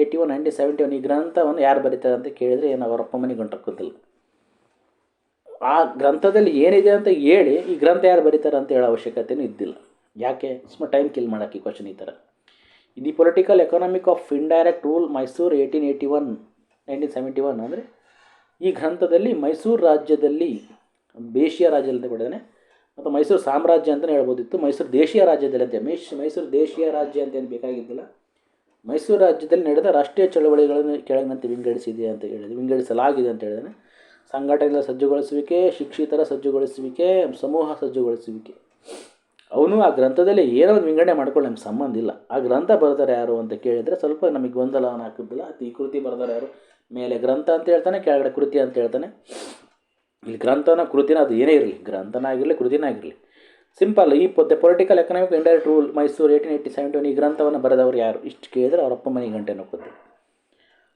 1971 ಈ ಗ್ರಂಥವನ್ನು ಯಾರು ಬರೀತಾರೆ ಅಂತ ಕೇಳಿದರೆ ಏನು ಅವರಪ್ಪ ಮನೆಗೆ ಗಂಟಕ್ಕೋದಿಲ್ಲ. ಆ ಗ್ರಂಥದಲ್ಲಿ ಏನಿದೆ ಅಂತ ಹೇಳಿ ಈ ಗ್ರಂಥ ಯಾರು ಬರೀತಾರೆ ಅಂತ ಹೇಳೋ ಅವಶ್ಯಕತೆಯೂ ಇದ್ದಿಲ್ಲ. ಯಾಕೆ ಸುಮ್ಮನೆ ಟೈಮ್ ಕಿಲ್ ಮಾಡೋಕ್ಕೆ ಈ ಕ್ವಶನ್ ಈ ಥರ. The political economic of indirect rule Mysuru 1881 1971 ಅಂದರೆ ಈ ಗ್ರಂಥದಲ್ಲಿ ಮೈಸೂರು ರಾಜ್ಯದಲ್ಲಿ ದೇಶೀಯ ರಾಜ್ಯ ಅಂತ ಕೊಟ್ಟಿದ್ದಾನೆ, ಮತ್ತು ಮೈಸೂರು ಸಾಮ್ರಾಜ್ಯ ಅಂತಲೇ ಹೇಳ್ಬೋದಿತ್ತು. ಮೈಸೂರು ದೇಶೀಯ ರಾಜ್ಯದಲ್ಲಿ ಅಂತ ಮೈಸೂರು ದೇಶೀಯ ರಾಜ್ಯ ಅಂತ ಏನು ಬೇಕಾಗಿದ್ದಿಲ್ಲ. ಮೈಸೂರು ರಾಜ್ಯದಲ್ಲಿ ನಡೆದ ರಾಷ್ಟ್ರೀಯ ಚಳವಳಿಗಳನ್ನು ಕೆಳಗಿನಂತೆ ವಿಂಗಡಿಸಲಾಗಿದೆ ಅಂತ ಹೇಳಿದಾನೆ. ಸಂಘಟನೆಗಳ ಸಜ್ಜುಗೊಳಿಸುವಿಕೆ, ಶಿಕ್ಷಿತರ ಸಜ್ಜುಗೊಳಿಸುವಿಕೆ, ಸಮೂಹ ಸಜ್ಜುಗೊಳಿಸುವಿಕೆ. ಅವನು ಆ ಗ್ರಂಥದಲ್ಲಿ ಏನೋ ಒಂದು ವಿಂಗಡಣೆ ಮಾಡ್ಕೊಂಡು ನಮ್ಗೆ ಸಂಬಂಧ ಇಲ್ಲ. ಆ ಗ್ರಂಥ ಬರೆದಾರೆ ಯಾರು ಅಂತ ಕೇಳಿದರೆ ಸ್ವಲ್ಪ ನಮಗೆ ಗೊಂದಲವನ್ನು ಹಾಕಿದ್ದಿಲ್ಲ. ಈ ಕೃತಿ ಬರೆದಾರೆ ಯಾರು, ಮೇಲೆ ಗ್ರಂಥ ಅಂತ ಹೇಳ್ತಾನೆ, ಕೆಳಗಡೆ ಕೃತಿ ಅಂತ ಹೇಳ್ತಾನೆ. ಇಲ್ಲಿ ಗ್ರಂಥನ ಕೃತಿನ ಅದು ಏನೇ ಇರಲಿ, ಗ್ರಂಥನ ಆಗಿರಲಿ ಕೃತಿನ ಆಗಿರಲಿ, ಸಿಂಪಲ್. ಈ political economic indirect rule Mysuru 1871 ಈ ಗ್ರಂಥವನ್ನು ಬರೆದವರು ಯಾರು ಇಷ್ಟು ಕೇಳಿದರೆ ಅವರಪ್ಪ ಮನೆಗೆ ಗಂಟೆ ನೋಡ್ಕೋತಾರೆ.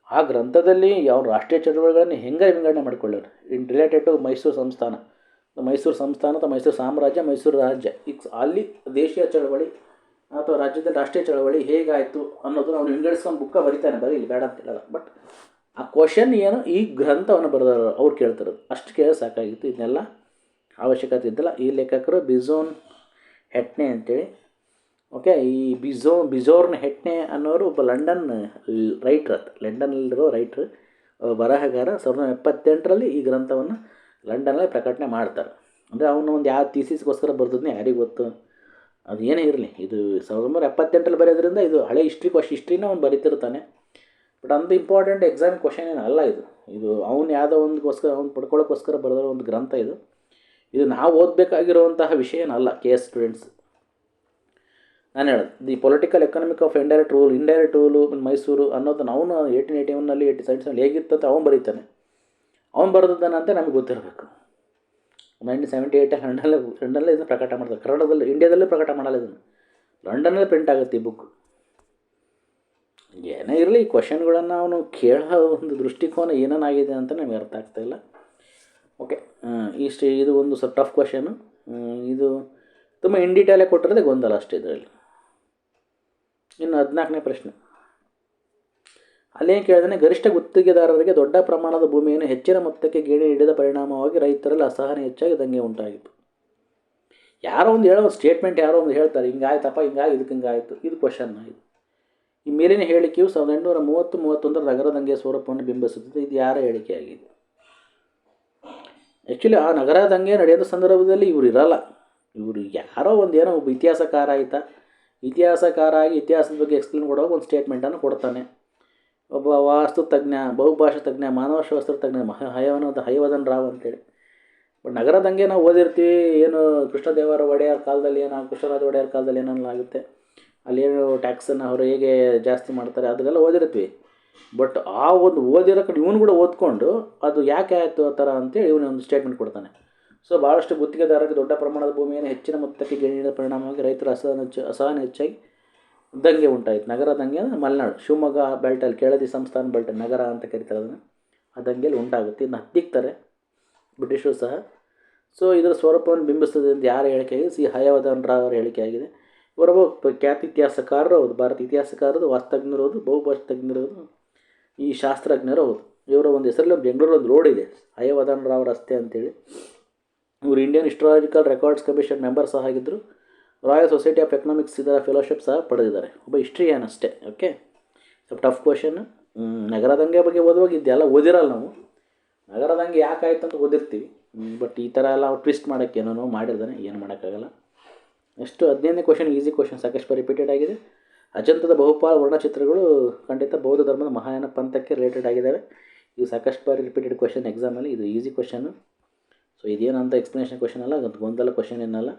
ಆ ಗ್ರಂಥದಲ್ಲಿ ಯಾವ ರಾಷ್ಟ್ರೀಯ ಚಳವಳಿಗಳನ್ನು ಹೆಂಗೆ ವಿಂಗಡಣೆ ಮಾಡ್ಕೊಳ್ಳೋರು ಇನ್ ರಿಲೇಟೆಡ್ ಟು ಮೈಸೂರು ಸಂಸ್ಥಾನ ಅಥವಾ ಮೈಸೂರು ಸಾಮ್ರಾಜ್ಯ, ಮೈಸೂರು ರಾಜ್ಯ, ಅಲ್ಲಿ ದೇಶೀಯ ಚಳವಳಿ ಅಥವಾ ರಾಜ್ಯದಲ್ಲಿ ರಾಷ್ಟ್ರೀಯ ಚಳವಳಿ ಹೇಗಾಯಿತು ಅನ್ನೋದು ಅವ್ನು ವಿಂಗಡಿಸ್ಕೊಂಡು ಬುಕ್ಕ ಬರೀತಾನೆ, ಬರೀ ಇಲ್ಲಿ ಬೇಡ ಅಂತ ಹೇಳಲ್ಲ. ಬಟ್ ಆ ಕ್ವಶನ್ ಏನು ಈ ಗ್ರಂಥವನ್ನು ಬರೆದವರು ಅವ್ರು ಕೇಳ್ತಿರೋದು ಅಷ್ಟು ಕೇಳಿ ಸಾಕಾಗಿತ್ತು. ಇದನ್ನೆಲ್ಲ ಅವಶ್ಯಕತೆ ಇದ್ದಿಲ್ಲ. ಈ ಲೇಖಕರು ಬಿಝೋನ್ ಹೆಟ್ನೆ ಅಂತೇಳಿ. ಓಕೆ, ಈ ಬಿಝೋರ್ನ್ ಹೆಟ್ನೆ ಅನ್ನೋರು ಒಬ್ಬ ಲಂಡನ್ ಲಂಡನ್ನಲ್ಲಿರೋ ರೈಟ್ರ್, ಬರಹಗಾರ. 1978ರಲ್ಲಿ ಈ ಗ್ರಂಥವನ್ನು ಲಂಡನ್ನಲ್ಲಿ ಪ್ರಕಟಣೆ ಮಾಡ್ತಾರೆ. ಅಂದರೆ ಅವನು ಒಂದು ಯಾವ ಥೀಸಿಸ್ಗೋಸ್ಕರ ಬರೆದದ್ನೇ ಯಾರಿಗೆ ಗೊತ್ತು. ಅದು ಏನೇ ಇರಲಿ, ಇದು 1978ರಲ್ಲಿ ಬರೆಯೋದ್ರಿಂದ ಇದು ಹಳೆ ಹಿಸ್ಟ್ರಿನ ಅವ್ನು ಬರೀತಿರ್ತಾನೆ. ಬಟ್ ಅಂಥ ಇಂಪಾರ್ಟೆಂಟ್ ಎಕ್ಸಾಮ್ ಕ್ವಶನ್ ಏನು ಅಲ್ಲ ಇದು ಅವ್ನು ಯಾವುದೋ ಒಂದಕ್ಕೋಸ್ಕರ ಅವ್ನು ಪಡ್ಕೊಳ್ಳೋಕ್ಕೋಸ್ಕರ ಬರೆದಿರೋ ಒಂದು ಗ್ರಂಥ ಇದು ನಾವು ಓದಬೇಕಾಗಿರುವಂತಹ ವಿಷಯ ಏನಲ್ಲ. KS ಸ್ಟೂಡೆಂಟ್ಸ್, ನಾನು ಹೇಳೋದು the political economic of indirect rule Mysuru ಅನ್ನೋದನ್ನು ಅವನು 1881ನಲ್ಲಿ 1877 ಹೇಗಿತ್ತು ಅಂತ ಅವ್ನು ಬರೀತಾನೆ. ಅವ್ನು ಬರೆದಿದ್ದಾನಂತೆ ನಮಗೆ ಗೊತ್ತಿರಬೇಕು. 1978 ಲಂಡನ್ನಲ್ಲಿ ಇದನ್ನು ಪ್ರಕಟ ಮಾಡ್ತಾರೆ. ಕನ್ನಡದಲ್ಲಿ ಇಂಡಿಯಾದಲ್ಲೂ ಪ್ರಕಟ ಮಾಡಲ್ಲ, ಇದನ್ನು ಲಂಡನ್ನಲ್ಲಿ ಪ್ರಿಂಟ್ ಆಗುತ್ತೆ ಈ ಬುಕ್. ಏನೇ ಇರಲಿ, ಈ ಕ್ವಶನ್ಗಳನ್ನು ಅವನು ಕೇಳೋ ಒಂದು ದೃಷ್ಟಿಕೋನ ಏನೇನಾಗಿದೆ ಅಂತ ನಮಗೆ ಅರ್ಥ ಆಗ್ತಾಯಿಲ್ಲ. ಓಕೆ, ಇದು ಒಂದು ಸ್ವಲ್ಪ ಟಫ್ ಕ್ವಶನು. ಇದು ತುಂಬ ಇನ್ ಡೀಟೇಲಾಗಿ ಕೊಟ್ಟಿರೋದೇ ಗೊಂದಲ ಅಷ್ಟೇ ಇದರಲ್ಲಿ. ಇನ್ನು 14ನೇ ಪ್ರಶ್ನೆ. ಅಲ್ಲೇನು ಕೇಳಿದಾನೆ, ಗರಿಷ್ಠ ಗುತ್ತಿಗೆದಾರರಿಗೆ ದೊಡ್ಡ ಪ್ರಮಾಣದ ಭೂಮಿಯನ್ನು ಹೆಚ್ಚಿನ ಮೊತ್ತಕ್ಕೆ ಗೇಣಿ ನೀಡಿದ ಪರಿಣಾಮವಾಗಿ ರೈತರಲ್ಲಿ ಅಸಹನೆ ಹೆಚ್ಚಾಗಿ ದಂಗೆ ಉಂಟಾಗಿತ್ತು. ಯಾರೋ ಒಂದು ಹೇಳೋ ಸ್ಟೇಟ್ಮೆಂಟ್ ಯಾರೋ ಒಂದು ಹೇಳ್ತಾರೆ, ಹಿಂಗಾಯ್ತಪ್ಪ, ಇದಕ್ಕೆ ಹಿಂಗಾಯಿತು. ಇದು ಕ್ವಶನ್ನ. ಈ ಮೇಲಿನ ಹೇಳಿಕೆಯು 1830-31 ನಗರ ದಂಗೆಯ ಸ್ವರೂಪವನ್ನು ಬಿಂಬಿಸುತ್ತದೆ. ಇದು ಯಾರ ಹೇಳಿಕೆಯಾಗಿದೆ? ಆ್ಯಕ್ಚುಲಿ ಆ ನಗರ ದಂಗೆ ನಡೆಯೋದ ಸಂದರ್ಭದಲ್ಲಿ ಇವರು ಇರಲ್ಲ. ಇವರು ಯಾರೋ ಏನೋ ಒಬ್ಬ ಇತಿಹಾಸಕಾರ ಇತಿಹಾಸಕಾರ ಆಗಿ ಇತಿಹಾಸದ ಬಗ್ಗೆ ಎಕ್ಸ್ಪ್ಲೇನ್ ಕೊಡೋ ಒಂದು ಸ್ಟೇಟ್ಮೆಂಟನ್ನು ಕೊಡ್ತಾನೆ. ಒಬ್ಬ ವಾಸ್ತು ತಜ್ಞ, ಬಹುಭಾಷಾ ತಜ್ಞ, ಮಾನವಶಾಸ್ತ್ರ ತಜ್ಞ ಹಯವದನ್ ರಾವ್ ಅಂತೇಳಿ. ಬಟ್ ನಗರ ದಂಗೆ ನಾವು ಓದಿರ್ತೀವಿ, ಏನು ಕೃಷ್ಣರಾಜ ಒಡೆಯರ್ ಕಾಲದಲ್ಲಿ ಏನಾಗುತ್ತೆ, ಅಲ್ಲೇನು ಟ್ಯಾಕ್ಸನ್ನು ಅವರು ಹೇಗೆ ಜಾಸ್ತಿ ಮಾಡ್ತಾರೆ ಅದನ್ನೆಲ್ಲ ಓದಿರ್ತೀವಿ. ಬಟ್ ಆ ಒಂದು ಓದಿರೋ ಕಡೆ ಇವನು ಕೂಡ ಓದ್ಕೊಂಡು ಅದು ಯಾಕೆ ಆಯಿತು ಆ ಥರ ಅಂತೇಳಿ ಇವನು ಒಂದು ಸ್ಟೇಟ್ಮೆಂಟ್ ಕೊಡ್ತಾನೆ. ಸೊ ಭಾಳಷ್ಟು ಗುತ್ತಿಗೆದಾರರಿಗೆ ದೊಡ್ಡ ಪ್ರಮಾಣದ ಭೂಮಿಯನ್ನು ಹೆಚ್ಚಿನ ಮೊತ್ತಕ್ಕೆ ಗೇಣಿ ನೀಡಿದ ಪರಿಣಾಮವಾಗಿ ರೈತರ ಅಸಹನೆ ಹೆಚ್ಚಾಗಿ ದಂಗೆ ಉಂಟಾಯಿತು. ನಗರ ದಂಗೆ ಅಂದರೆ ಮಲೆನಾಡು, ಶಿವಮೊಗ್ಗ ಬೆಲ್ಟಲ್ಲಿ, ಕೆಳದಿ ಸಂಸ್ಥಾನ ಬೆಲ್ಟ್ ನಗರ ಅಂತ ಕರೀತಾರೆ ಅದನ್ನು. ಆ ದಂಗೆಯಲ್ಲಿ ಉಂಟಾಗುತ್ತೆ. ಇದನ್ನ ಹತ್ತಿಕ್ತಾರೆ ಬ್ರಿಟಿಷರು ಸಹ. ಸೊ ಇದರ ಸ್ವರೂಪವನ್ನು ಬಿಂಬಿಸ್ತದೆ ಅಂತ ಯಾರ ಹೇಳಿಕೆ ಆಗಿದೆ? ಸಿ ಹಯವರ್ಧನ್ ರಾವ್ ಅವರ ಹೇಳಿಕೆ ಆಗಿದೆ. ಇವರೊಬ್ಬ ಖ್ಯಾತ ಇತಿಹಾಸಕಾರರು ಹೌದು, ಭಾರತ ಇತಿಹಾಸಕಾರರು, ವಾಸ್ತಜ್ಞರು ಹೌದು, ಬಹುಭಾಷಾ ತಜ್ಞರು ಹೌದು, ಈ ಶಾಸ್ತ್ರಜ್ಞರು ಹೌದು. ಇವರ ಒಂದು ಹೆಸರಲ್ಲಿ ಬೆಂಗಳೂರು ಒಂದು ರೋಡ್ ಇದೆ, ಹಯವರ್ಧನ್ ರಾವ್ ರಸ್ತೆ ಅಂತೇಳಿ. ಇವರು Indian historical records commission member ಸಹ ಆಗಿದ್ದರು. ರಾಯಲ್ ಸೊಸೈಟಿ ಆಫ್ ಎಕನಾಮಿಕ್ಸ್ ಇದರ ಫೆಲೋಶಿಪ್ ಸಹ ಪಡೆದಿದ್ದಾರೆ. ಒಬ್ಬ ಹಿಸ್ಟ್ರಿಯನ್ ಅಷ್ಟೇ. ಓಕೆ, ಸ್ವಲ್ಪ ಟಫ್ ಕ್ವಶನ್. ನಗರ ದಂಗೆ ಬಗ್ಗೆ ಓದುವಾಗ ಇದೆಲ್ಲ ಓದಿರಲ್ಲ ನಾವು. ನಗರ ದಂಗೆ ಯಾಕಾಯ್ತು ಅಂತ ಓದಿರ್ತೀವಿ, ಬಟ್ ಈ ಥರ ಎಲ್ಲ ಟ್ವಿಸ್ಟ್ ಮಾಡೋಕ್ಕೆ ಏನೋ ಮಾಡಿರ್ತಾನೆ, ಏನು ಮಾಡೋಕ್ಕಾಗಲ್ಲ. ನೆಕ್ಸ್ಟು 15ನೇ ಕ್ವಶನ್, ಈಸಿ ಕ್ವಶನ್, ಸಾಕಷ್ಟು ರಿಪೀಟೆಡ್ ಆಗಿದೆ. ಅಜಂತದ ಬಹುಪಾಲು ವರ್ಣಚಿತ್ರಗಳು ಖಂಡಿತ ಬೌದ್ಧ ಧರ್ಮದ ಮಹಾಯಾನ ಪಂಥಕ್ಕೆ ರಿಲೇಟೆಡ್ ಆಗಿದ್ದಾವೆ. ಇದು ಸಾಕಷ್ಟು ಬಾರಿ ರಿಪೀಟೆಡ್ ಕ್ವಶನ್ ಎಕ್ಸಾಮಲ್ಲಿ. ಇದು ಈಸಿ ಕ್ವಶನ್ನು. ಸೊ ಇದೇನಂತ ಎಕ್ಸ್ಪ್ಲನೇಷನ್ ಕ್ವಶನ್ ಅಲ್ಲ, ಅದು ಗೊಂದಲ ಕ್ವಶನ್ ಏನಲ್ಲ.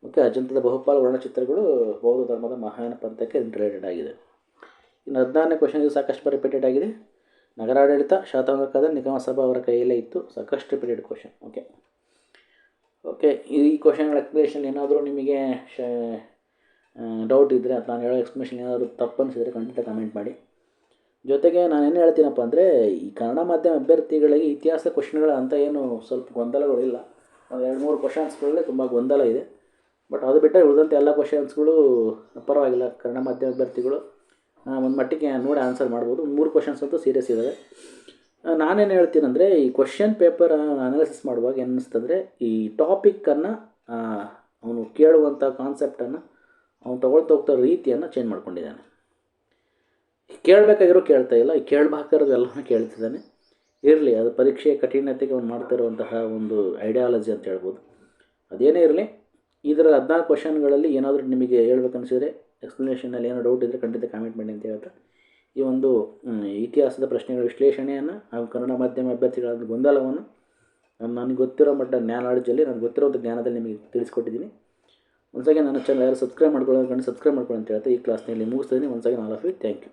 ಓಕೆ, ಅಜಂತದ ಬಹುಪಾಲು ವರ್ಣಚಿತ್ರಗಳು ಬೌದ್ಧ ಧರ್ಮದ ಮಹಾಯಾನ ಪಂಥಕ್ಕೆ ರಿಲೇಟೆಡ್ ಆಗಿದೆ. ಇನ್ನು 16ನೇ ಕ್ವಶನ್, ಇದು ಸಾಕಷ್ಟು ಬಾರಿ ರಿಪೀಟೆಡ್ ಆಗಿದೆ. ನಗರಾಡಳಿತ ಶಾತವಾಹನಕಾದ ನಿಗಮ ಸಭಾ ಅವರ ಕೈಯಲ್ಲೇ ಇತ್ತು. ಸಾಕಷ್ಟು ರಿಪೀಟೆಡ್ ಕ್ವಶನ್. ಓಕೆ, ಈ ಕ್ವಶನ್ಗಳ ಎಕ್ಸ್ಪ್ಲನೇಷನ್ ಏನಾದರೂ ನಿಮಗೆ ಡೌಟ್ ಇದ್ದರೆ, ಅಥವಾ ನಾನು ಹೇಳೋ ಎಕ್ಸ್ಪ್ಲನೇಷನ್ ಏನಾದರೂ ತಪ್ಪು ಅನಿಸಿದರೆ ಖಂಡಿತ ಕಮೆಂಟ್ ಮಾಡಿ. ಜೊತೆಗೆ ನಾನೇನು ಹೇಳ್ತೀನಪ್ಪ ಅಂದರೆ, ಈ ಕನ್ನಡ ಮಾಧ್ಯಮ ಅಭ್ಯರ್ಥಿಗಳಿಗೆ ಇತಿಹಾಸ ಕ್ವಶನ್ಗಳ ಅಂತ ಏನು ಸ್ವಲ್ಪ ಗೊಂದಲಗಳಿಲ್ಲ. ಒಂದು 2-3 ಕ್ವಶನ್ಸ್ಗಳಲ್ಲಿ ತುಂಬ ಗೊಂದಲ ಇದೆ. ಬಟ್ ಅದು ಬಿಟ್ಟರೆ ಉಳಿದಂತೆ ಎಲ್ಲ ಕ್ವಶನ್ಸ್ಗಳು ಪರವಾಗಿಲ್ಲ. ಕನ್ನಡ ಮಾಧ್ಯಮ ಅಭ್ಯರ್ಥಿಗಳು ಒಂದು ಮಟ್ಟಿಗೆ ನೋಡಿ ಆನ್ಸರ್ ಮಾಡ್ಬೋದು. 3 ಕ್ವಶನ್ಸ್ ಅಂತೂ ಸೀರಿಯಸ್ ಇದ್ದಾವೆ. ನಾನೇನು ಹೇಳ್ತೀನಂದರೆ, ಈ ಕ್ವಶನ್ ಪೇಪರ್ ಅನಾಲಿಸಿಸ್ ಮಾಡುವಾಗ ಏನು ಅನ್ನಿಸ್ತಂದರೆ, ಈ ಟಾಪಿಕ್ಕನ್ನು ಅವನು ಕೇಳುವಂಥ ಕಾನ್ಸೆಪ್ಟನ್ನು ಅವ್ನು ತೊಗೊಳ್ತಾ ಹೋಗ್ತಾ ರೀತಿಯನ್ನು ಚೇಂಜ್ ಮಾಡ್ಕೊಂಡಿದ್ದಾನೆ. ಕೇಳಬೇಕಾಗಿರೋ ಕೇಳ್ತಾ ಇಲ್ಲ, ಈ ಕೇಳಬೇಕಾಗಿರೋದು ಎಲ್ಲವೂ ಕೇಳ್ತಿದ್ದಾನೆ. ಇರಲಿ, ಅದು ಪರೀಕ್ಷೆಯ ಕಠಿಣತೆಗೆ ಅವ್ನು ಮಾಡ್ತಿರುವಂತಹ ಒಂದು ಐಡಿಯಾಲಜಿ ಅಂತ ಹೇಳ್ಬೋದು. ಅದೇನೇ ಇರಲಿ, ಇದರಲ್ಲಿ 14 ಕ್ವಶನ್ಗಳಲ್ಲಿ ಏನಾದರೂ ನಿಮಗೆ ಹೇಳ್ಬೇಕನ್ನಿಸಿದ್ರೆ, ಎಕ್ಸ್ಪ್ಲನೇಷನಲ್ಲಿ ಏನೋ ಡೌಟ್ ಇದ್ದರೆ ಖಂಡಿತ ಕಾಮೆಂಟ್ ಮಾಡಿ ಅಂತ ಹೇಳ್ತಾ, ಈ ಒಂದು ಇತಿಹಾಸದ ಪ್ರಶ್ನೆಗಳ ವಿಶ್ಲೇಷಣೆಯನ್ನು ಹಾಗೂ ಕನ್ನಡ ಮಾಧ್ಯಮ ಅಭ್ಯರ್ಥಿಗಳ ಗೊಂದಲವನ್ನು ನನಗೆ ಗೊತ್ತಿರೋ ಮಟ್ಟ ನಾಲೆಡ್ಜಲ್ಲಿ, ನನಗೆ ಗೊತ್ತಿರೋಂಥ ಜ್ಞಾನದಲ್ಲಿ ನಿಮಗೆ ತಿಳಿಸ್ಕೊಟ್ಟಿದ್ದೀನಿ. ಒಂದ್ಸಾಗಿ ನನ್ನ ಚಾನಲ್ ಯಾರು ಸಬ್ಸ್ಕ್ರೈಬ್ ಮಾಡ್ಕೊಳ್ಳೋದು ಸಬ್ಸ್ಕ್ರೈಬ್ ಮಾಡ್ಕೊಳ್ಳಿ ಅಂತ ಹೇಳ್ತಾ ಈ ಕ್ಲಾಸ್ನಲ್ಲಿ ಮುಗಿಸ್ತೀನಿ. ಒಂದ್ಸಾಗಿ all of you thank you.